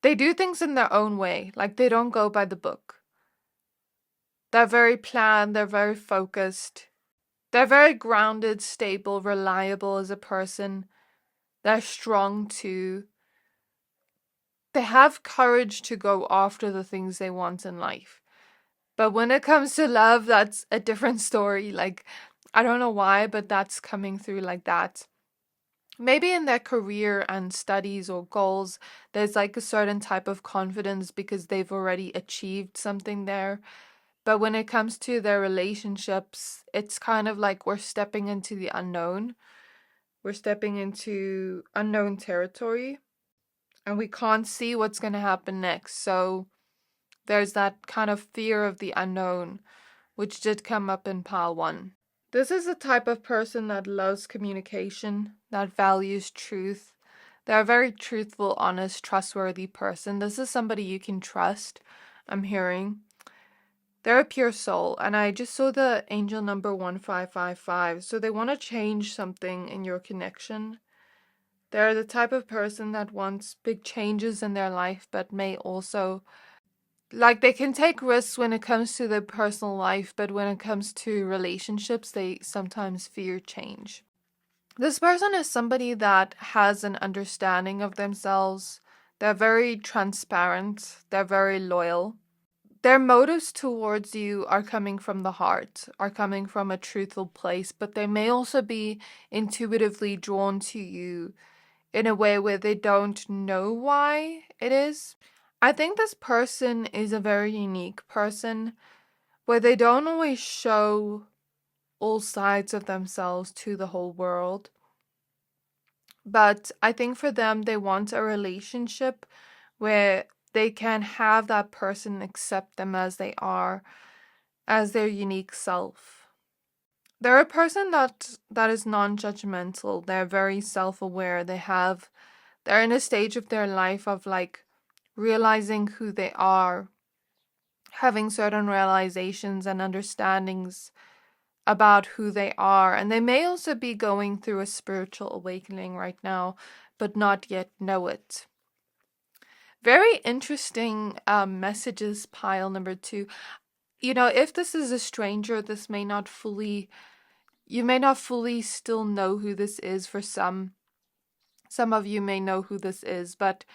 They do things in their own way, like they don't go by the book. They're very planned, they're very focused. They're very grounded, stable, reliable as a person. They're strong too. They have courage to go after the things they want in life. But when it comes to love, that's a different story. Like, I don't know why, but that's coming through like that. Maybe in their career and studies or goals, there's like a certain type of confidence because they've already achieved something there. But when it comes to their relationships, it's kind of like we're stepping into the unknown. We're stepping into unknown territory and we can't see what's going to happen next. So there's that kind of fear of the unknown, which did come up in pile 1. This is a type of person that loves communication, that values truth. They're a very truthful, honest, trustworthy person. This is somebody you can trust, I'm hearing. They're a pure soul, and I just saw the angel number 1555, so they want to change something in your connection. They're the type of person that wants big changes in their life, but may also, like, they can take risks when it comes to their personal life, but when it comes to relationships, they sometimes fear change. This person is somebody that has an understanding of themselves. They're very transparent. They're very loyal. Their motives towards you are coming from the heart, are coming from a truthful place, but they may also be intuitively drawn to you in a way where they don't know why it is. I think this person is a very unique person where they don't always show all sides of themselves to the whole world. But I think for them, they want a relationship where they can have that person accept them as they are, as their unique self. They're a person that is non-judgmental. They're very self-aware. They're in a stage of their life of like realizing who they are, having certain realizations and understandings about who they are. And they may also be going through a spiritual awakening right now, but not yet know it. Very interesting messages, pile number 2. You know, if this is a stranger, you may not fully still know who this is for some. Some of you may know who this is, but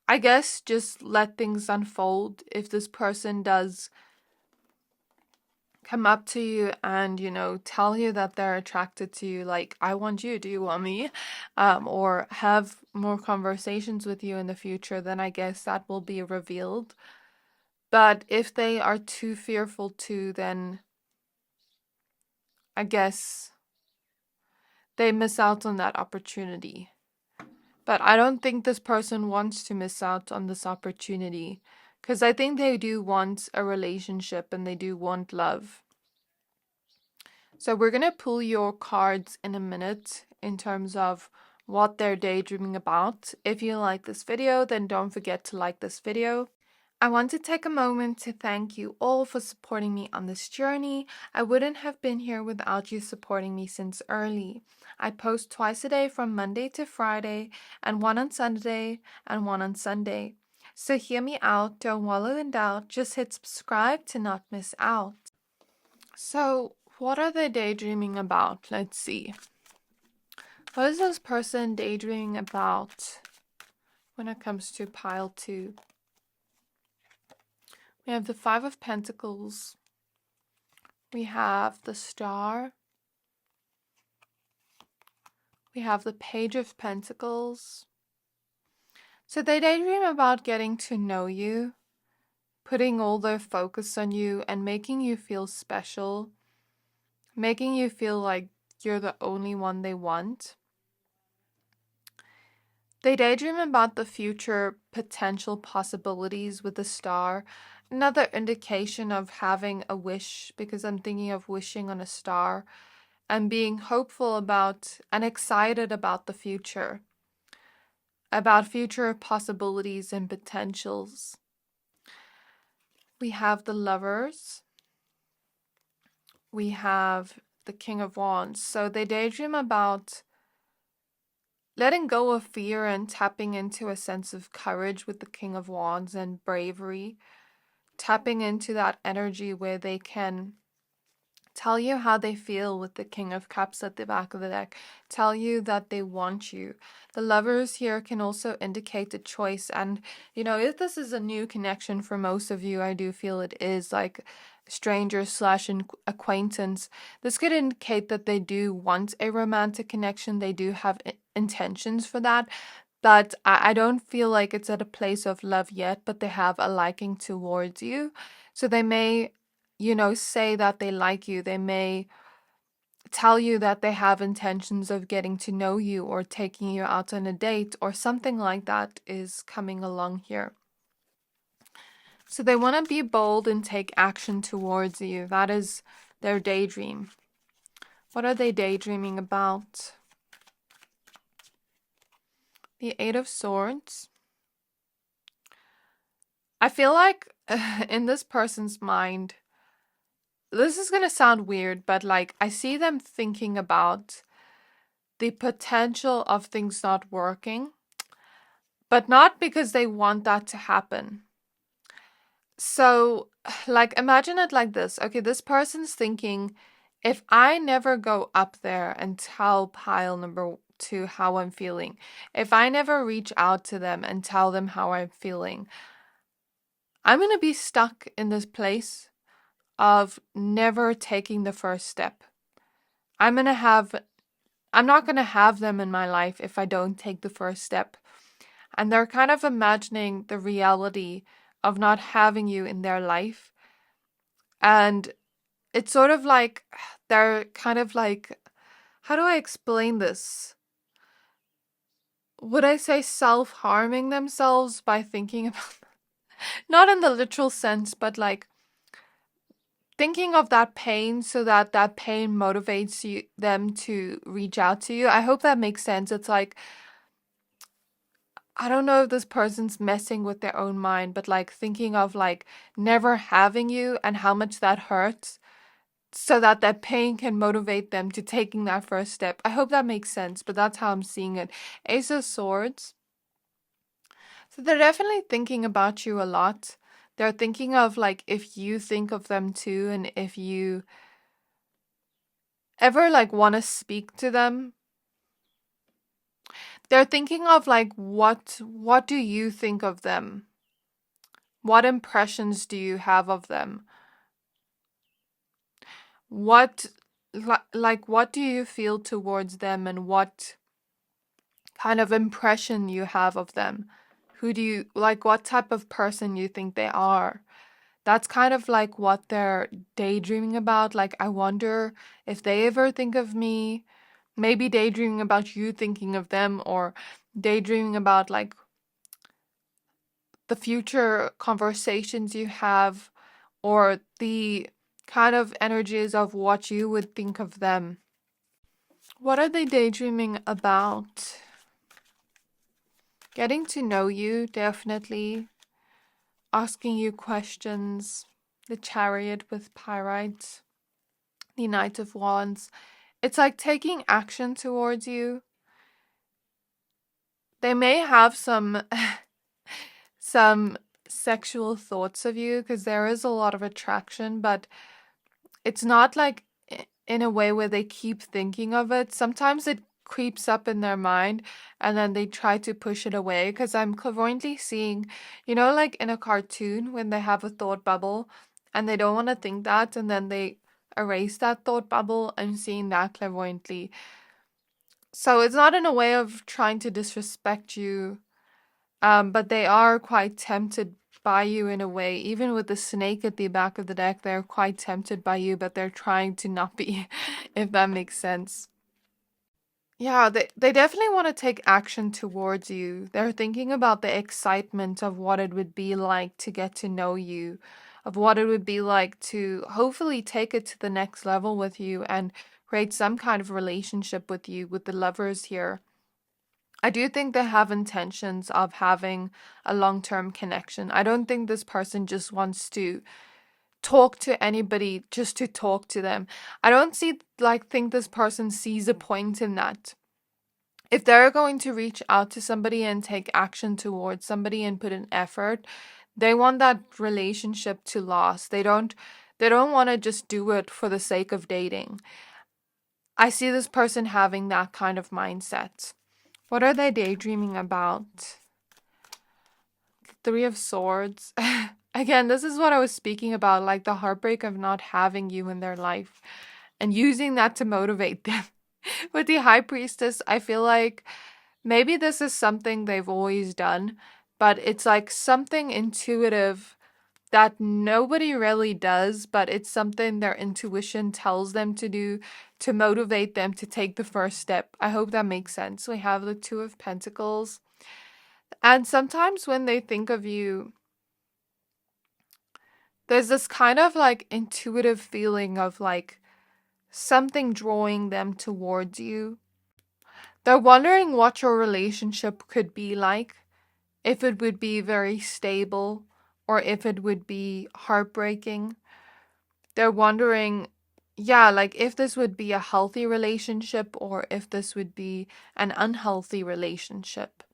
I guess just let things unfold. If this person does come up to you and, tell you that they're attracted to you, like, I want you, do you want me? Or have more conversations with you in the future, then I guess that will be revealed. But if they are too fearful to, then I guess they miss out on that opportunity. But I don't think this person wants to miss out on this opportunity, because I think they do want a relationship and they do want love. So we're going to pull your cards in a minute in terms of what they're daydreaming about. If you like this video, then don't forget to like this video. I want to take a moment to thank you all for supporting me on this journey. I wouldn't have been here without you supporting me since early. I post twice a day from Monday to Friday, and one on Saturday and one on Sunday. So hear me out, don't wallow in doubt, just hit subscribe to not miss out. So what are they daydreaming about? Let's see. What is this person daydreaming about when it comes to pile 2? We have the 5 of Pentacles. We have the Star. We have the Page of Pentacles. So they daydream about getting to know you, putting all their focus on you and making you feel special, making you feel like you're the only one they want. They daydream about the future potential possibilities with the Star. Another indication of having a wish, because I'm thinking of wishing on a star and being hopeful about and excited about the future, about future possibilities and potentials. We have the Lovers. We have the King of Wands. So they daydream about letting go of fear and tapping into a sense of courage with the King of Wands and bravery. Tapping into that energy where they can tell you how they feel with the King of Cups at the back of the deck. Tell you that they want you. The Lovers here can also indicate a choice. And, you know, if this is a new connection for most of you, I do feel it is like stranger / acquaintance. This could indicate that they do want a romantic connection. They do have intentions for that. But I don't feel like it's at a place of love yet, but they have a liking towards you. So they may, you know, say that they like you. They may tell you that they have intentions of getting to know you or taking you out on a date or something like that is coming along here. So they want to be bold and take action towards you. That is their daydream. What are they daydreaming about? The 8 of Swords. I feel like in this person's mind, this is going to sound weird, but like I see them thinking about the potential of things not working, but not because they want that to happen. So like imagine it like this. Okay, this person's thinking, if I never go up there and tell pile number 2 how I'm feeling, if I never reach out to them and tell them how I'm feeling, I'm going to be stuck in this place of never taking the first step. I'm not going to have them in my life if I don't take the first step. And they're kind of imagining the reality of not having you in their life. And it's sort of like they're kind of like, how do I explain this? Would I say self-harming themselves by thinking about not in the literal sense, but like thinking of that pain so that that pain motivates them to reach out to you. I hope that makes sense. It's like, I don't know if this person's messing with their own mind, but like thinking of like never having you and how much that hurts so that that pain can motivate them to taking that first step. I hope that makes sense, but that's how I'm seeing it. Ace of Swords. So they're definitely thinking about you a lot. They're thinking of like if you think of them too, and if you ever like want to speak to them. They're thinking of like what do you think of them? What impressions do you have of them? What what do you feel towards them, and what kind of impression you have of them? Who do you like, what type of person you think they are? That's kind of like what they're daydreaming about. Like, I wonder if they ever think of me, maybe daydreaming about you thinking of them, or daydreaming about like the future conversations you have, or the kind of energies of what you would think of them. What are they daydreaming about? Getting to know you, definitely. Asking you questions. The Chariot with Pyrite. The Knight of Wands. It's like taking action towards you. They may have some some sexual thoughts of you because there is a lot of attraction, but it's not like in a way where they keep thinking of it. Sometimes it creeps up in their mind and then they try to push it away, because I'm clairvoyantly seeing, like in a cartoon when they have a thought bubble and they don't want to think that, and then they erase that thought bubble. I'm seeing that clairvoyantly. So it's not in a way of trying to disrespect you, but they are quite tempted by you in a way. Even with the snake at the back of the deck, they're quite tempted by you, but they're trying to not be, if that makes sense. Yeah, they definitely want to take action towards you. They're thinking about the excitement of what it would be like to get to know you, of what it would be like to hopefully take it to the next level with you and create some kind of relationship with you, with the lovers here. I do think they have intentions of having a long-term connection. I don't think this person just wants to talk to anybody just to talk to them. I don't think this person sees a point in that. If they're going to reach out to somebody and take action towards somebody and put in effort, they want that relationship to last. They don't want to just do it for the sake of dating. I see this person having that kind of mindset. What are they daydreaming about? Three of Swords. Again, this is what I was speaking about, like the heartbreak of not having you in their life and using that to motivate them. With the High Priestess, I feel like maybe this is something they've always done, but it's like something intuitive that nobody really does, but it's something their intuition tells them to do to motivate them to take the first step. I hope that makes sense. We have the Two of Pentacles. And sometimes when they think of you, there's this kind of like intuitive feeling of like something drawing them towards you. They're wondering what your relationship could be like, if it would be very stable or if it would be heartbreaking. They're wondering, yeah, like if this would be a healthy relationship or if this would be an unhealthy relationship.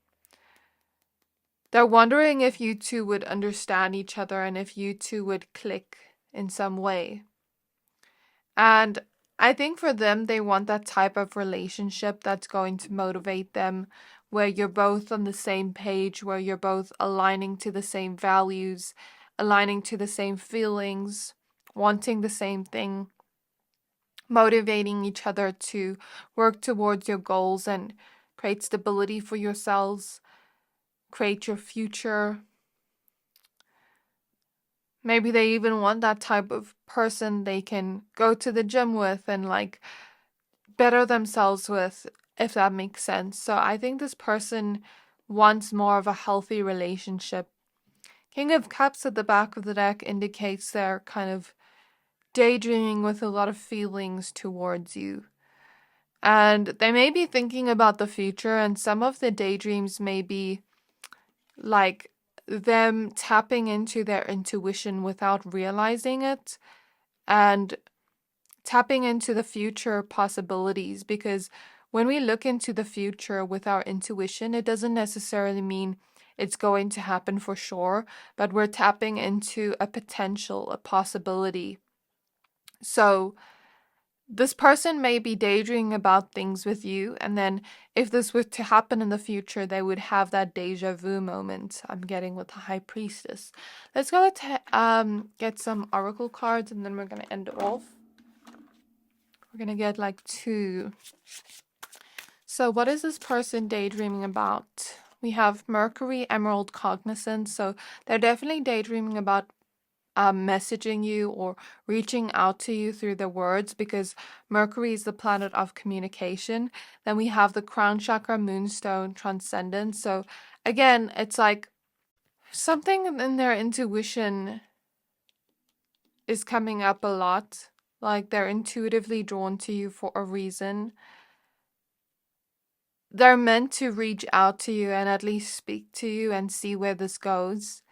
They're wondering if you two would understand each other and if you two would click in some way. And I think for them, they want that type of relationship that's going to motivate them, where you're both on the same page, where you're both aligning to the same values, aligning to the same feelings, wanting the same thing, motivating each other to work towards your goals and create stability for yourselves, create your future. Maybe they even want that type of person they can go to the gym with and like better themselves with, if that makes sense. So I think this person wants more of a healthy relationship. King of Cups at the back of the deck indicates they're kind of daydreaming with a lot of feelings towards you. And they may be thinking about the future, and some of the daydreams may be like them tapping into their intuition without realizing it and tapping into the future possibilities, because when we look into the future with our intuition, it doesn't necessarily mean it's going to happen for sure, but we're tapping into a potential, a possibility. So this person may be daydreaming about things with you, and then if this were to happen in the future, they would have that deja vu moment I'm getting with the High Priestess. Let's go get some oracle cards, and then we're going to end off. We're going to get like 2. So what is this person daydreaming about? We have Mercury, Emerald, Cognizance. So they're definitely daydreaming about messaging you or reaching out to you through their words, because Mercury is the planet of communication. Then we have the crown chakra, moonstone, transcendence. So again, it's like something in their intuition is coming up a lot. Like they're intuitively drawn to you for a reason. They're meant to reach out to you and at least speak to you and see where this goes.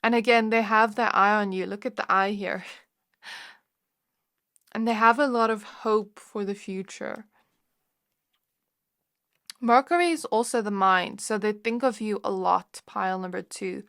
And again, they have their eye on you. Look at the eye here. And they have a lot of hope for the future. Mercury is also the mind, so they think of you a lot, pile number 2.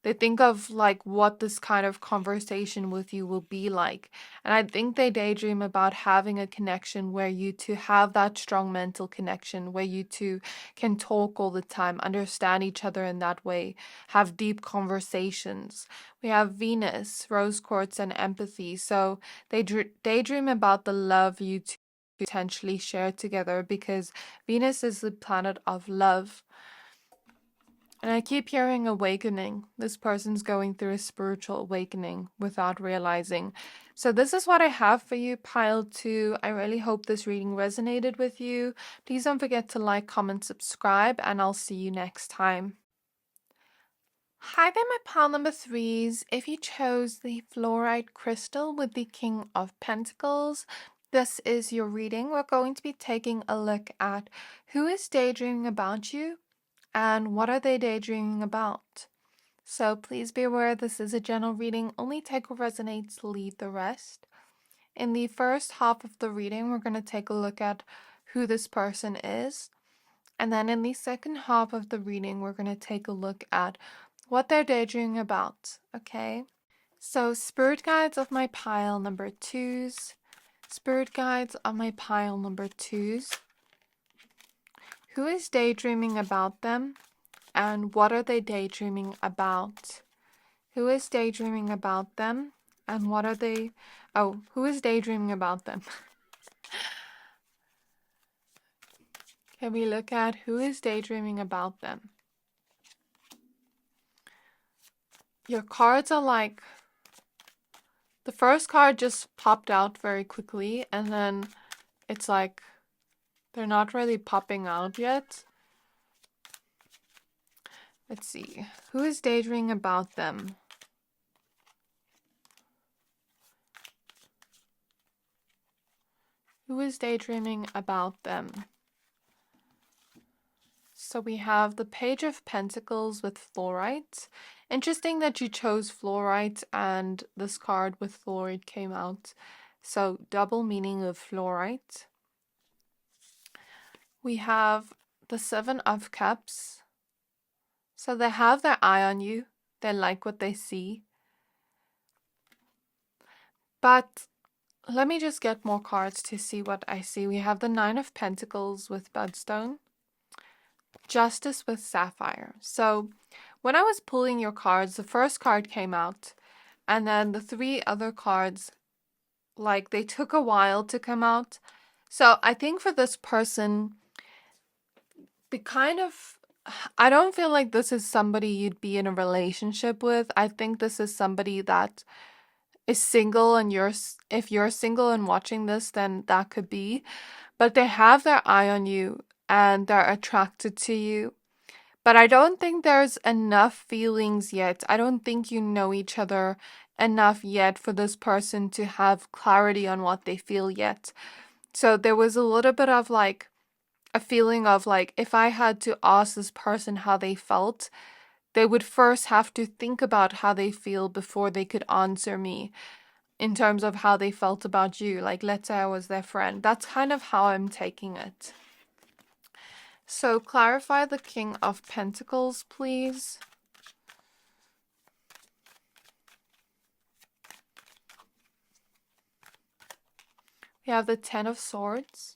They think of like what this kind of conversation with you will be like. And I think they daydream about having a connection where you two have that strong mental connection, where you two can talk all the time, understand each other in that way, have deep conversations. We have Venus, rose quartz, and empathy. So they daydream about the love you two potentially share together, because Venus is the planet of love. And I keep hearing awakening. This person's going through a spiritual awakening without realizing. So this is what I have for you, pile 2. I really hope this reading resonated with you. Please don't forget to like, comment, subscribe, and I'll see you next time. Hi there, my pile number 3s. If you chose the Fluorite crystal with the King of Pentacles, this is your reading. We're going to be taking a look at who is daydreaming about you, and what are they daydreaming about? So please be aware this is a general reading. Only take what resonates, leave the rest. In the first half of the reading, we're going to take a look at who this person is. And then in the second half of the reading, we're going to take a look at what they're daydreaming about. Okay? So spirit guides of my pile number 2s. Spirit guides of my pile number 2s. Who is daydreaming about them, and what are they daydreaming about? Who is daydreaming about them, and what are they... Oh, who is daydreaming about them? Can we look at who is daydreaming about them? Your cards are like... The first card just popped out very quickly, and then it's like they're not really popping out yet. Let's see. Who is daydreaming about them? Who is daydreaming about them? So we have the Page of Pentacles with Fluorite. Interesting that you chose Fluorite and this card with Fluorite came out. So double meaning of Fluorite. We have the Seven of Cups. So they have their eye on you. They like what they see. But let me just get more cards to see what I see. We have the Nine of Pentacles with Bloodstone. Justice with Sapphire. So when I was pulling your cards, the first card came out, and then the 3 other cards, like, they took a while to come out. So I think for this person, I don't feel like this is somebody you'd be in a relationship with. I think this is somebody that is single, and if you're single and watching this, then that could be. But they have their eye on you, and they're attracted to you. But I don't think there's enough feelings yet. I don't think you know each other enough yet for this person to have clarity on what they feel yet. So there was a little bit of like a feeling of like, if I had to ask this person how they felt, they would first have to think about how they feel before they could answer me in terms of how they felt about you. Like, let's say I was their friend. That's kind of how I'm taking it. So clarify the King of Pentacles, please. We have the Ten of Swords.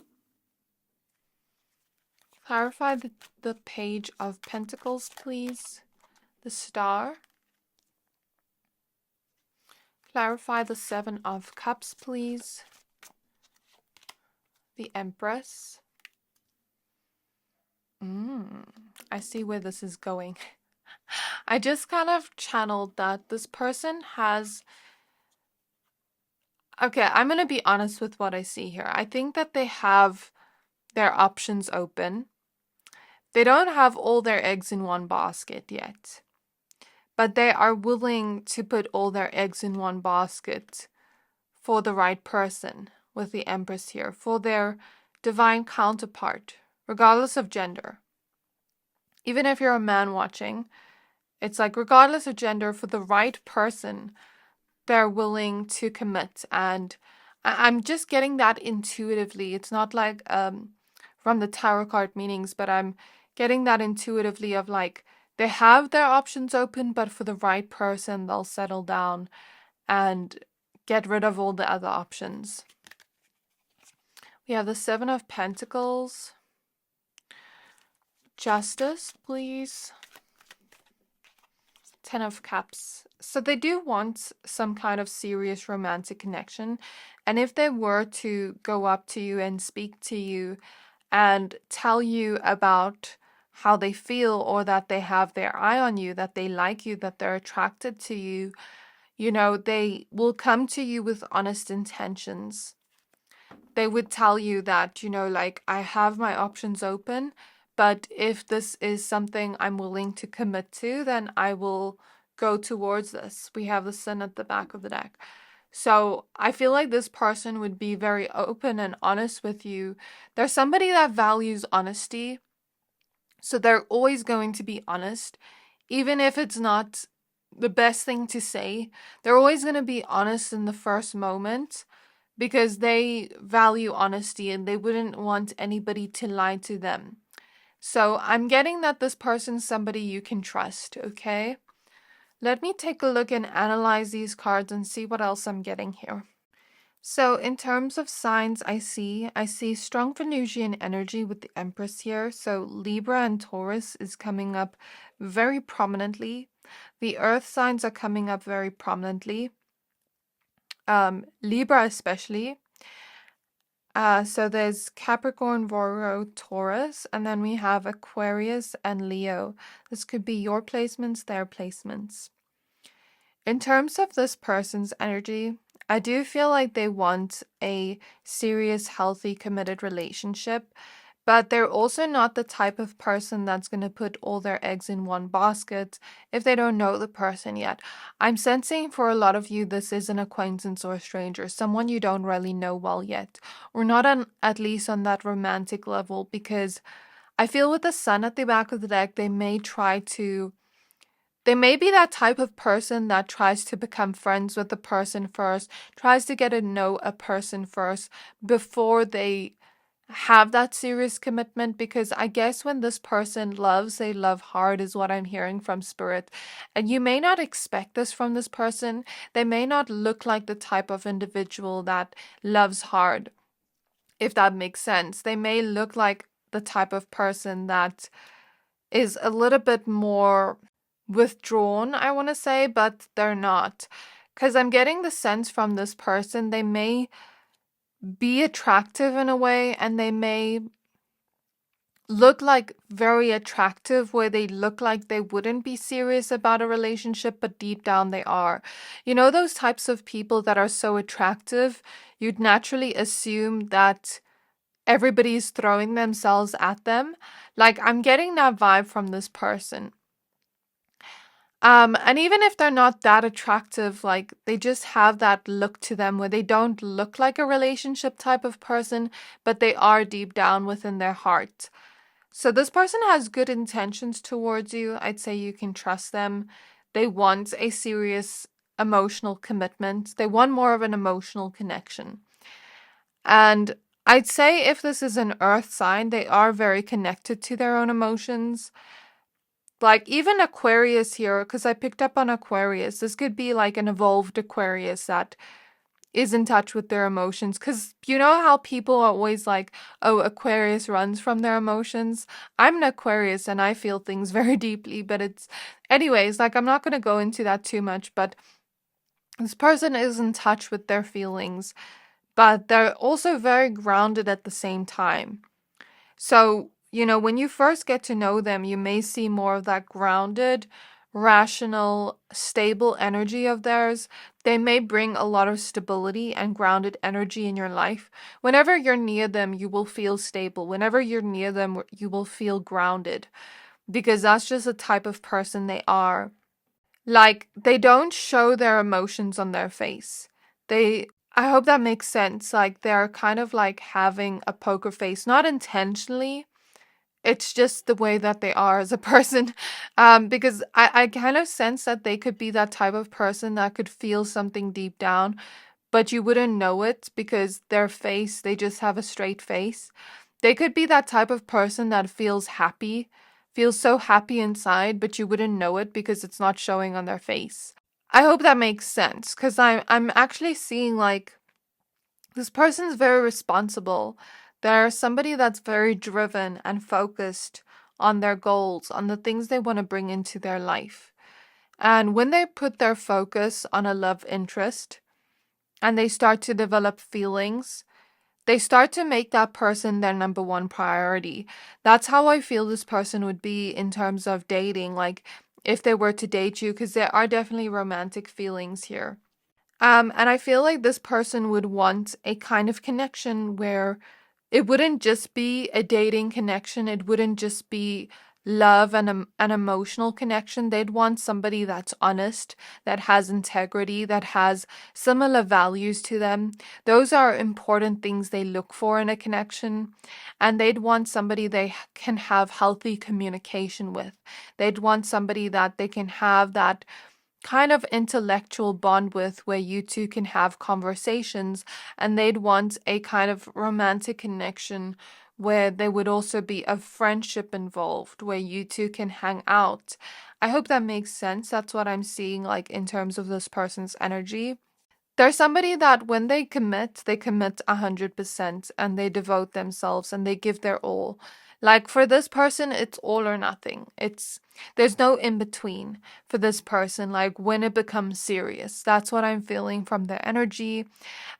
Clarify the Page of Pentacles, please. The Star. Clarify the Seven of Cups, please. The Empress. I see where this is going. I just kind of channeled that this person has. Okay, I'm going to be honest with what I see here. I think that they have their options open. They don't have all their eggs in one basket yet, but they are willing to put all their eggs in one basket for the right person with the Empress here, for their divine counterpart, regardless of gender. Even if you're a man watching, it's like regardless of gender, for the right person, they're willing to commit. And I'm just getting that intuitively. It's not like from the tarot card meanings, but I'm getting that intuitively of like they have their options open, but for the right person, they'll settle down and get rid of all the other options. We have the Seven of Pentacles. Justice, please. Ten of Cups. So they do want some kind of serious romantic connection. And if they were to go up to you and speak to you and tell you about how they feel, or that they have their eye on you, that they like you, that they're attracted to you, you know, they will come to you with honest intentions. They would tell you that, you know, like, I have my options open, but if this is something I'm willing to commit to, then I will go towards this. We have the Sun at the back of the deck. So I feel like this person would be very open and honest with you. They're somebody that values honesty. So they're always going to be honest, even if it's not the best thing to say. They're always going to be honest in the first moment because they value honesty and they wouldn't want anybody to lie to them. So I'm getting that this person's somebody you can trust, okay? Let me take a look and analyze these cards and see what else I'm getting here. So in terms of signs, I see strong Venusian energy with the Empress here. So Libra and Taurus is coming up very prominently. The earth signs are coming up very prominently. Libra especially. So there's Capricorn, Virgo, Taurus, and then we have Aquarius and Leo. This could be your placements, their placements. In terms of this person's energy, I do feel like they want a serious, healthy, committed relationship, but they're also not the type of person that's going to put all their eggs in one basket if they don't know the person yet. I'm sensing for a lot of you, this is an acquaintance or a stranger, someone you don't really know well yet, or not at least on that romantic level, because I feel with the Sun at the back of the deck, they may be that type of person that tries to become friends with the person first, tries to get to know a person first before they have that serious commitment, because I guess when this person loves, they love hard is what I'm hearing from Spirit. And you may not expect this from this person. They may not look like the type of individual that loves hard, if that makes sense. They may look like the type of person that is a little bit more withdrawn, I want to say, but they're not. Because I'm getting the sense from this person, they may be attractive in a way, and they may look like very attractive where they look like they wouldn't be serious about a relationship, but deep down they are. You know, those types of people that are so attractive, you'd naturally assume that everybody's throwing themselves at them. Like, I'm getting that vibe from this person. And even if they're not that attractive, like, they just have that look to them where they don't look like a relationship type of person, but they are deep down within their heart. So this person has good intentions towards you. I'd say you can trust them. They want a serious emotional commitment. They want more of an emotional connection. And I'd say if this is an earth sign, they are very connected to their own emotions. Like even Aquarius here, because I picked up on Aquarius, this could be like an evolved Aquarius that is in touch with their emotions. Because you know how people are always like, oh, Aquarius runs from their emotions? I'm an Aquarius and I feel things very deeply, but anyways, like I'm not going to go into that too much, but this person is in touch with their feelings, but they're also very grounded at the same time. So, you know, when you first get to know them, you may see more of that grounded rational, stable energy of theirs, they may bring a lot of stability and grounded energy in your life. Whenever you're near them, you will feel stable. Whenever you're near them, you will feel grounded, because that's just the type of person they are. Like, they don't show their emotions on their face. I hope that makes sense. Like, they're kind of like having a poker face, not intentionally. It's just the way that they are as a person. Because I kind of sense that they could be that type of person that could feel something deep down, but you wouldn't know it because their face, they just have a straight face. They could be that type of person that feels happy, feels so happy inside, but you wouldn't know it because it's not showing on their face. I hope that makes sense, because I'm actually seeing like this person's very responsible. They're somebody that's very driven and focused on their goals, on the things they want to bring into their life. And when they put their focus on a love interest and they start to develop feelings, they start to make that person their number one priority. That's how I feel this person would be in terms of dating. Like, if they were to date you, because there are definitely romantic feelings here. And I feel like this person would want a kind of connection where it wouldn't just be a dating connection. It wouldn't just be love and an emotional connection. They'd want somebody that's honest, that has integrity, that has similar values to them. Those are important things they look for in a connection. And they'd want somebody they can have healthy communication with. They'd want somebody that they can have that kind of intellectual bond with, where you two can have conversations, and they'd want a kind of romantic connection where there would also be a friendship involved, where you two can hang out. I hope that makes sense. That's what I'm seeing, like, in terms of this person's energy. They're somebody that when they commit 100%, and they devote themselves and they give their all. Like, for this person, it's all or nothing. There's no in between for this person, like when it becomes serious. That's what I'm feeling from their energy.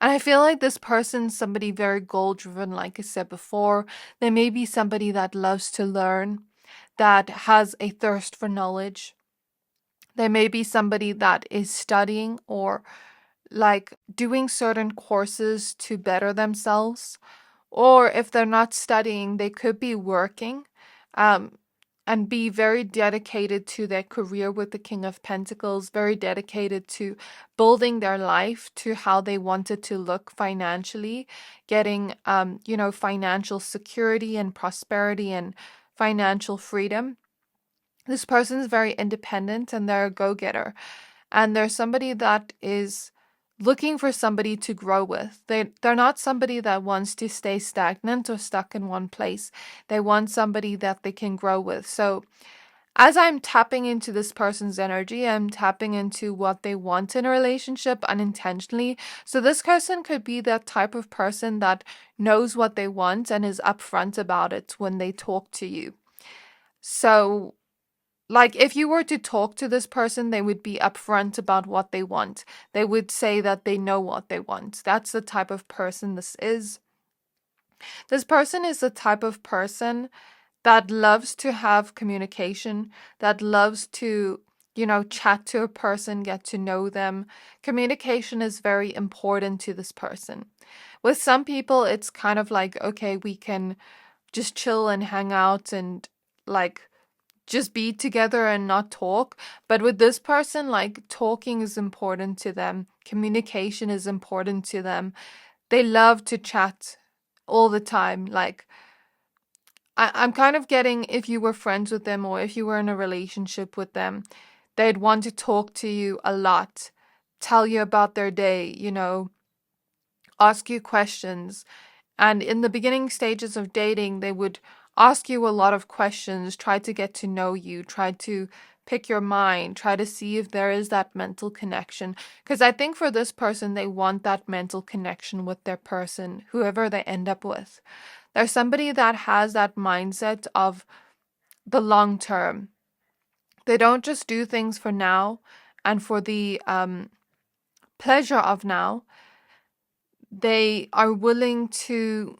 And I feel like this person's somebody very goal driven, like I said before. They may be somebody that loves to learn, that has a thirst for knowledge. They may be somebody that is studying or like doing certain courses to better themselves. Or if they're not studying, they could be working um, and be very dedicated to their career with the King of Pentacles, very dedicated to building their life to how they want it to look financially, getting, financial security and prosperity and financial freedom. This person is very independent and they're a go-getter. And they're somebody that is looking for somebody to grow with. They're not somebody that wants to stay stagnant or stuck in one place. They want somebody that they can grow with. So as I'm tapping into this person's energy, I'm tapping into what they want in a relationship unintentionally. So this person could be that type of person that knows what they want and is upfront about it when they talk to you. So like, if you were to talk to this person, they would be upfront about what they want. They would say that they know what they want. That's the type of person this is. This person is the type of person that loves to have communication, that loves to, chat to a person, get to know them. Communication is very important to this person. With some people, it's kind of like, okay, we can just chill and hang out and like just be together and not talk. But with this person, like, talking is important to them. Communication is important to them. They love to chat all the time. Like, I'm kind of getting, if you were friends with them or if you were in a relationship with them, they'd want to talk to you a lot, tell you about their day, ask you questions. And in the beginning stages of dating, they would ask you a lot of questions, try to get to know you, try to pick your mind, try to see if there is that mental connection. Because I think for this person, they want that mental connection with their person, whoever they end up with. There's somebody that has that mindset of the long term. They don't just do things for now and for the pleasure of now. They are willing to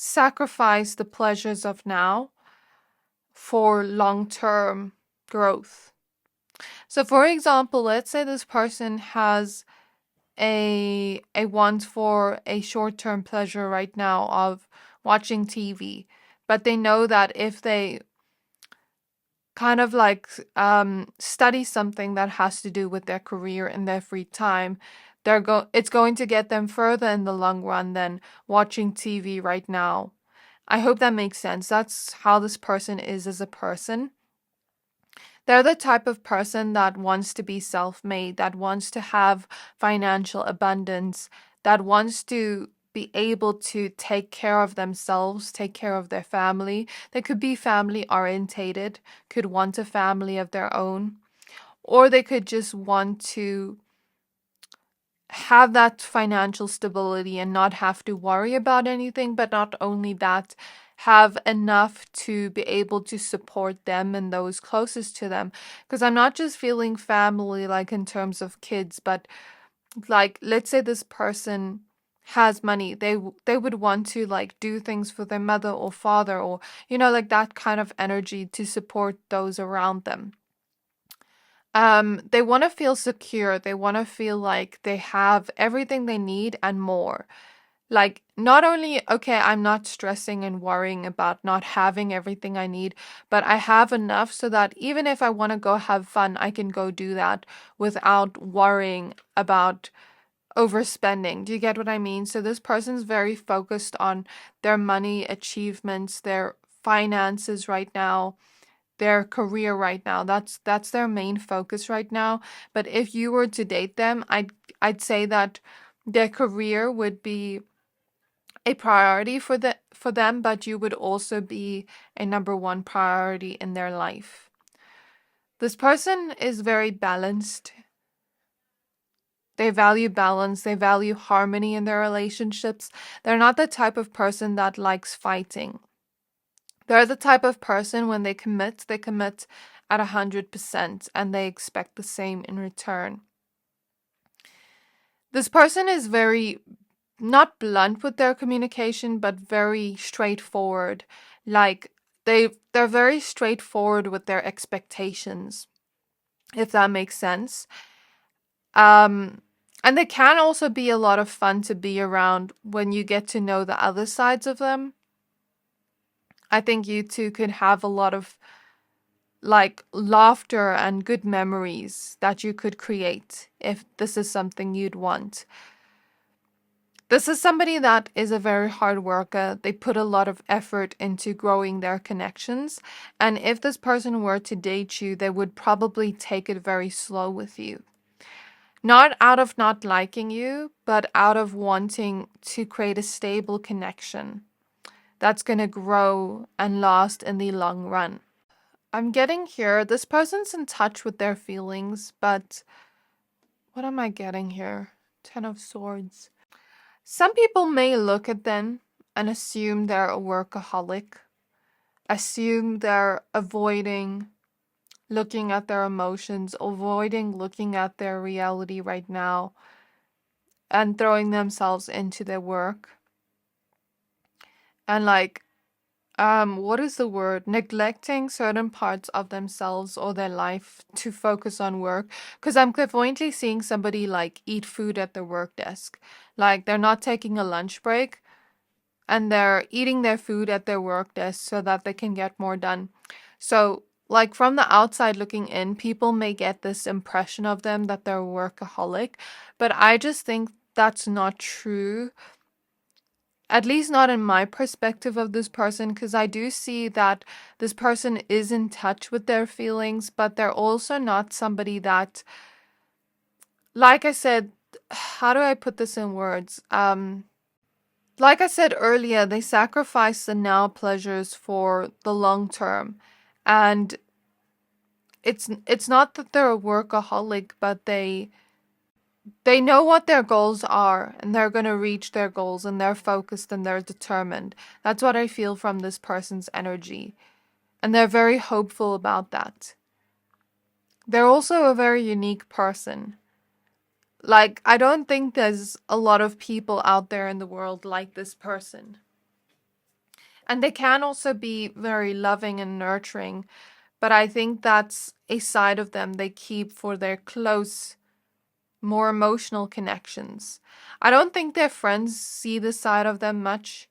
sacrifice the pleasures of now for long-term growth. So for example, let's say this person has a want for a short-term pleasure right now of watching TV, but they know that if they kind of like study something that has to do with their career in their free time, it's going to get them further in the long run than watching TV right now. I hope that makes sense. That's how this person is as a person. They're the type of person that wants to be self-made, that wants to have financial abundance, that wants to be able to take care of themselves, take care of their family. They could be family orientated, could want a family of their own, or they could just want to have that financial stability and not have to worry about anything, but not only that, have enough to be able to support them and those closest to them. Because I'm not just feeling family like in terms of kids, but like let's say this person has money, they would want to like do things for their mother or father, or like that kind of energy to support those around them. They want to feel secure. They want to feel like they have everything they need and more. Like, not only, okay, I'm not stressing and worrying about not having everything I need, but I have enough so that even if I want to go have fun, I can go do that without worrying about overspending. Do you get what I mean? So this person's very focused on their money achievements, their finances right now, their career right now. That's their main focus right now. But if you were to date them, I'd say that their career would be a priority for them, but you would also be a number one priority in their life. This person is very balanced. They value balance, they value harmony in their relationships. They're not the type of person that likes fighting. They're the type of person when they commit at 100% and they expect the same in return. This person is very, not blunt with their communication, but very straightforward. Like they're very straightforward with their expectations, if that makes sense. And they can also be a lot of fun to be around when you get to know the other sides of them. I think you two could have a lot of like laughter and good memories that you could create if this is something you'd want. This is somebody that is a very hard worker. They put a lot of effort into growing their connections. And if this person were to date you, they would probably take it very slow with you. Not out of not liking you, but out of wanting to create a stable connection that's going to grow and last in the long run. I'm getting here, this person's in touch with their feelings, but what am I getting here? 10 of Swords. Some people may look at them and assume they're a workaholic, assume they're avoiding looking at their emotions, avoiding looking at their reality right now, and throwing themselves into their work. And like, what is the word? Neglecting certain parts of themselves or their life to focus on work. Because I'm clairvoyantly seeing somebody like eat food at their work desk. Like they're not taking a lunch break and they're eating their food at their work desk so that they can get more done. So like from the outside looking in, people may get this impression of them that they're a workaholic, but I just think that's not true. At least not in my perspective of this person, because I do see that this person is in touch with their feelings, but they're also not somebody that, like I said, how do I put this in words? Like I said earlier, they sacrifice the now pleasures for the long term. And it's not that they're a workaholic, but they know what their goals are and they're going to reach their goals and they're focused and they're determined. That's what I feel from this person's energy. And they're very hopeful about that. They're also a very unique person. Like, I don't think there's a lot of people out there in the world like this person. And they can also be very loving and nurturing, But I think that's a side of them they keep for their close, more emotional connections. I don't think their friends see this side of them much,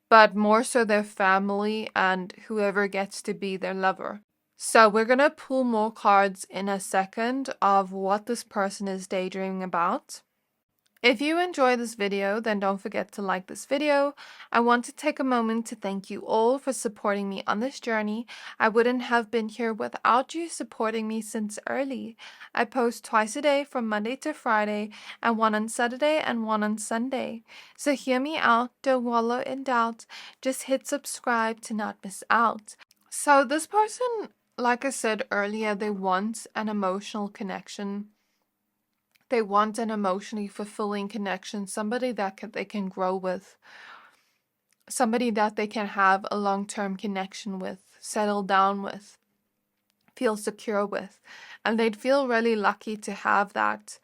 but more so their family and whoever gets to be their lover. So we're going to pull more cards in a second of what this person is daydreaming about. If you enjoy this video, then don't forget to like this video. I want to take a moment to thank you all for supporting me on this journey. I wouldn't have been here without you supporting me since early. I post twice a day from Monday to Friday, and one on Saturday and one on Sunday. So hear me out, don't wallow in doubt, just hit subscribe to not miss out. So this person, like I said earlier, they want an emotional connection. They want an emotionally fulfilling connection, somebody that they can grow with, somebody that they can have a long-term connection with, settle down with, feel secure with. And they'd feel really lucky to have that.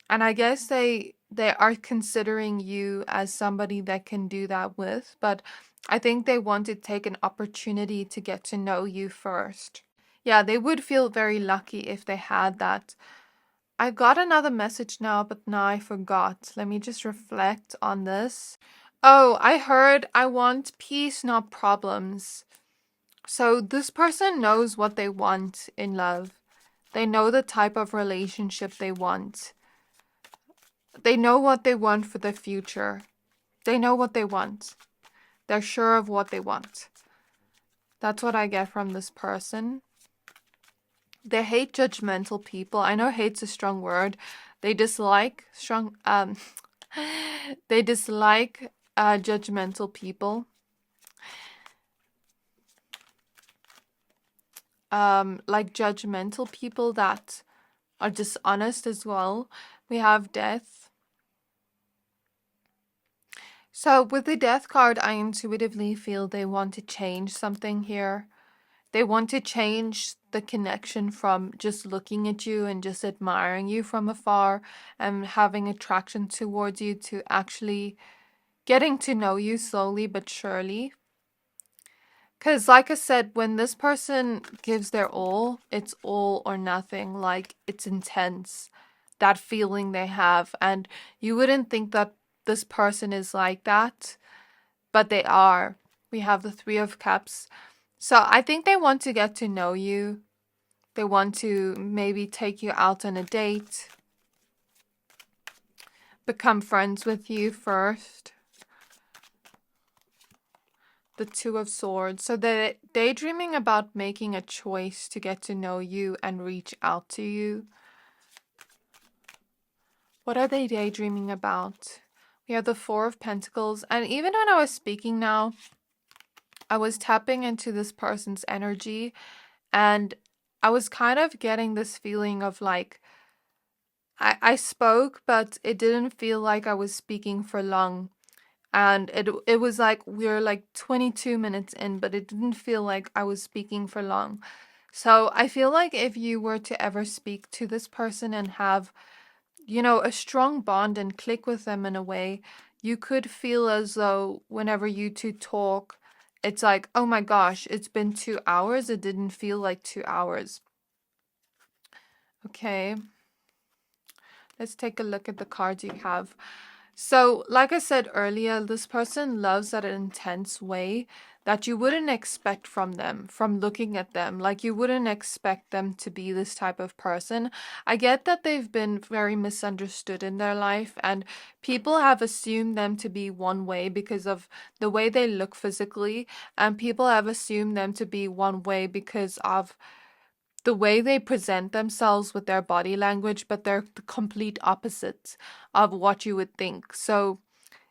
And I guess they are considering you as somebody that can do that with, but I think they want to take an opportunity to get to know you first. Yeah, they would feel very lucky if they had that. I got another message now, but now I forgot. Let me just reflect on this. Oh, I heard I want peace, not problems. So this person knows what they want in love. They know the type of relationship they want. They know what they want for the future. They know what they want. They're sure of what they want. That's what I get from this person. They hate judgmental people. I know hate's a strong word. They dislike they dislike judgmental people. Like judgmental people that are dishonest as well. We have death. So with the death card, I intuitively feel they want to change something here. They want to change the connection from just looking at you and just admiring you from afar and having attraction towards you to actually getting to know you slowly but surely. Because like I said, when this person gives their all, it's all or nothing. Like, it's intense, that feeling they have. And you wouldn't think that this person is like that, but they are. We have the Three of Cups. So I think they want to get to know you. They want to maybe take you out on a date, become friends with you first. The Two of Swords. So they're daydreaming about making a choice to get to know you and reach out to you. What are they daydreaming about? We have the Four of Pentacles. And even when I was speaking now, I was tapping into this person's energy. And I was kind of getting this feeling of like, I spoke, but it didn't feel like I was speaking for long. And it was like we're like 22 minutes in, but it didn't feel like I was speaking for long. So I feel like if you were to ever speak to this person and have, a strong bond and click with them in a way, you could feel as though whenever you two talk, it's like, oh my gosh, it's been 2 hours. It didn't feel like 2 hours. Okay. Let's take a look at the cards you have. So, like I said earlier, this person loves that intense way that you wouldn't expect from them, from looking at them. Like, you wouldn't expect them to be this type of person. I get that they've been very misunderstood in their life, and people have assumed them to be one way because of the way they look physically, and people have assumed them to be one way because of the way they present themselves with their body language, but they're the complete opposite of what you would think. So,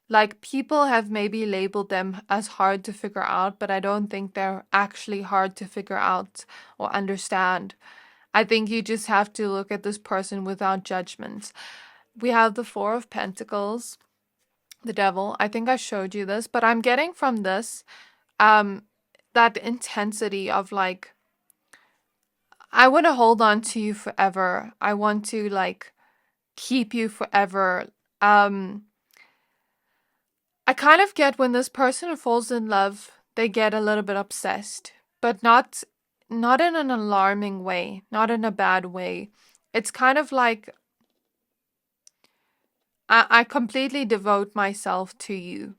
like, people have maybe labeled them as hard to figure out, but I don't think they're actually hard to figure out or understand. I think you just have to look at this person without judgment. We have the Four of Pentacles, the Devil. I think I showed you this, but I'm getting from this that intensity of like, I want to hold on to you forever. I want to like keep you forever. I kind of get when this person falls in love, they get a little bit obsessed, but not not in an alarming way, not in a bad way. It's kind of like I completely devote myself to you.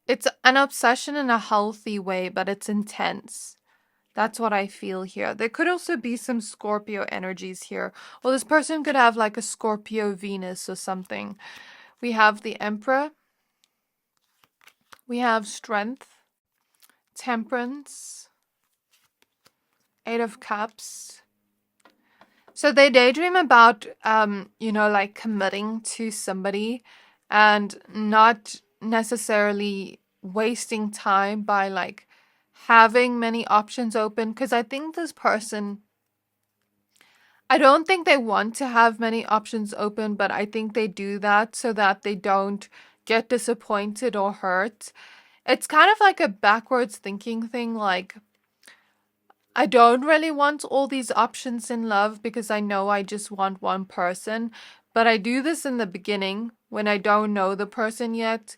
It's an obsession in a healthy way, but it's intense. That's what I feel here. There could also be some Scorpio energies here. Well, this person could have like a Scorpio Venus or something. We have the Emperor. We have Strength, Temperance, Eight of Cups. So they daydream about, like committing to somebody and not necessarily wasting time by like having many options open. Because I think this person, I don't think they want to have many options open, but I think they do that so that they don't get disappointed or hurt. It's kind of like a backwards thinking thing, like, I don't really want all these options in love because I know I just want one person, but I do this in the beginning when I don't know the person yet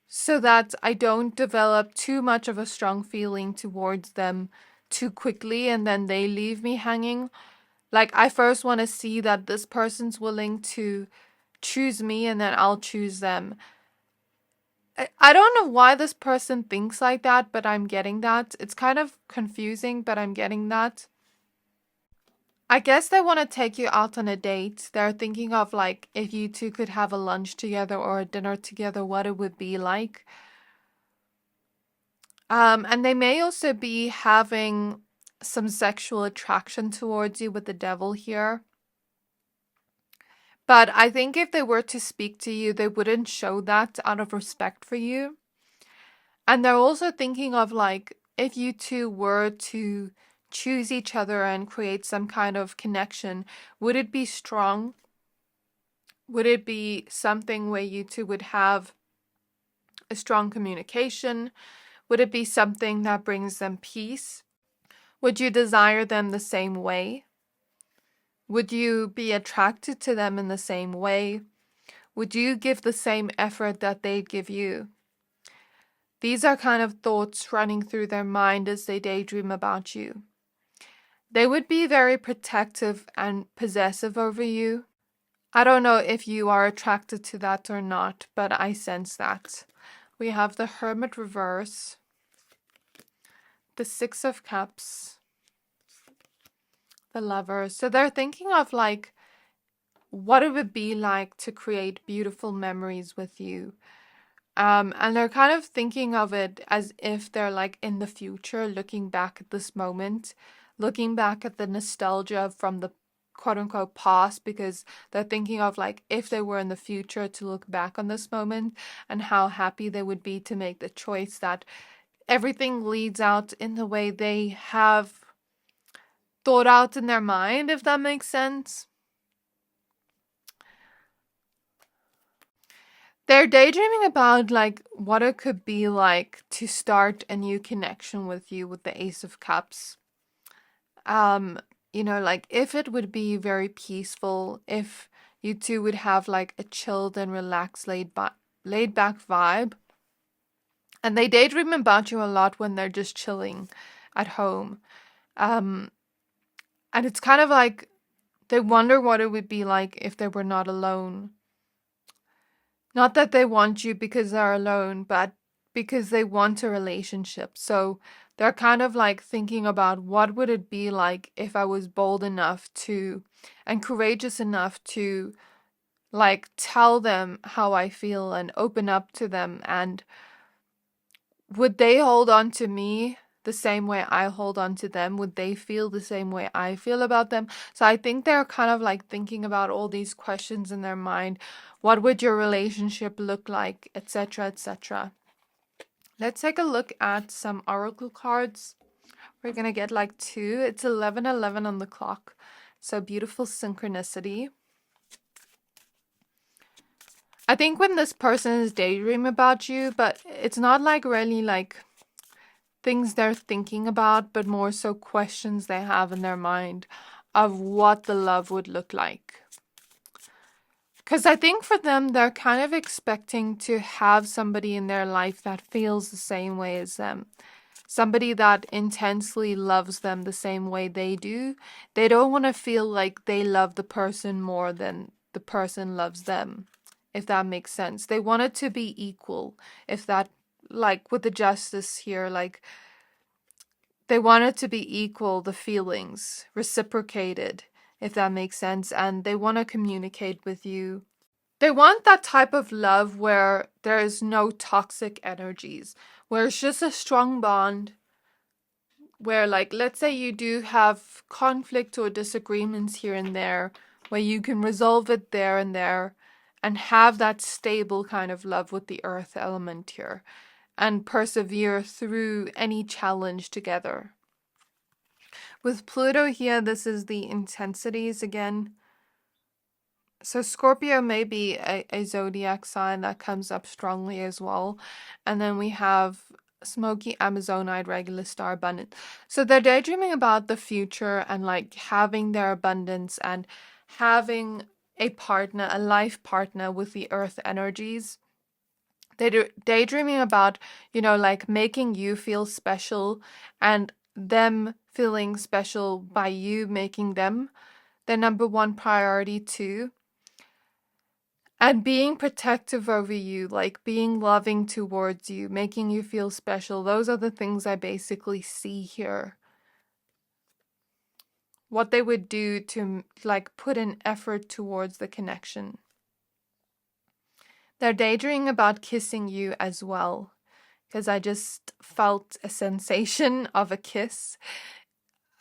so that I don't develop too much of a strong feeling towards them too quickly and then they leave me hanging. Like, I first want to see that this person's willing to choose me and then I'll choose them. I don't know why this person thinks like that, but I'm getting that. It's kind of confusing, but I'm getting that. I guess they want to take you out on a date. They're thinking of like if you two could have a lunch together or a dinner together, what it would be like. And they may also be having some sexual attraction towards you with the devil here. But I think if they were to speak to you, they wouldn't show that out of respect for you. And they're also thinking of like, if you two were to choose each other and create some kind of connection, would it be strong? Would it be something where you two would have a strong communication? Would it be something that brings them peace? Would you desire them the same way? Would you be attracted to them in the same way? Would you give the same effort that they'd give you? These are kind of thoughts running through their mind as they daydream about you. They would be very protective and possessive over you. I don't know if you are attracted to that or not, but I sense that. We have the Hermit reverse, the Six of Cups, the Lovers. So they're thinking of like what it would be like to create beautiful memories with you. And they're kind of thinking of it as if they're like in the future, looking back at this moment, looking back at the nostalgia from the quote unquote past, because they're thinking of like if they were in the future to look back on this moment and how happy they would be to make the choice that everything leads out in the way they have thought out in their mind, if that makes sense. They're daydreaming about like what it could be like to start a new connection with you with the Ace of Cups. Like if it would be very peaceful, if you two would have like a chilled and relaxed, laid back vibe. And they daydream about you a lot when they're just chilling at home. And it's kind of like they wonder what it would be like if they were not alone. Not that they want you because they're alone, but because they want a relationship. So they're kind of like thinking about what would it be like if I was bold enough to and courageous enough to like tell them how I feel and open up to them, and would they hold on to me the same way I hold on to them? Would they feel the same way I feel about them? So I think they're kind of like thinking about all these questions in their mind. What would your relationship look like, etc., etc. Let's take a look at some oracle cards. We're going to get like 2. It's 11:11 on the clock. So beautiful synchronicity. I think when this person is daydreaming about you, but it's not like really like things they're thinking about, but more so questions they have in their mind of what the love would look like. Because I think for them, they're kind of expecting to have somebody in their life that feels the same way as them. somebody that intensely loves them the same way they do. They don't want to feel like they love the person more than the person loves them, if that makes sense. They want it to be equal, if that, like with the justice here, like they want it to be equal, the feelings, reciprocated, if that makes sense, and they want to communicate with you. They want that type of love where there is no toxic energies, where it's just a strong bond, where, like, let's say you do have conflict or disagreements here and there, where you can resolve it there and have that stable kind of love with the earth element here and persevere through any challenge together. With Pluto here, this is the intensities again. So Scorpio may be a zodiac sign that comes up strongly as well. And then we have Smoky Amazonite regular star abundance. So they're daydreaming about the future and like having their abundance and having a partner, a life partner with the earth energies. They're daydreaming about, like making you feel special and them feeling special by you making them their number one priority too. And being protective over you, like being loving towards you, making you feel special. Those are the things I basically see here. What they would do to like put an effort towards the connection. They're daydreaming about kissing you as well, because I just felt a sensation of a kiss.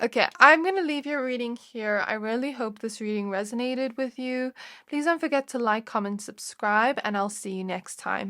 Okay, I'm going to leave your reading here. I really hope this reading resonated with you. Please don't forget to like, comment, subscribe, and I'll see you next time.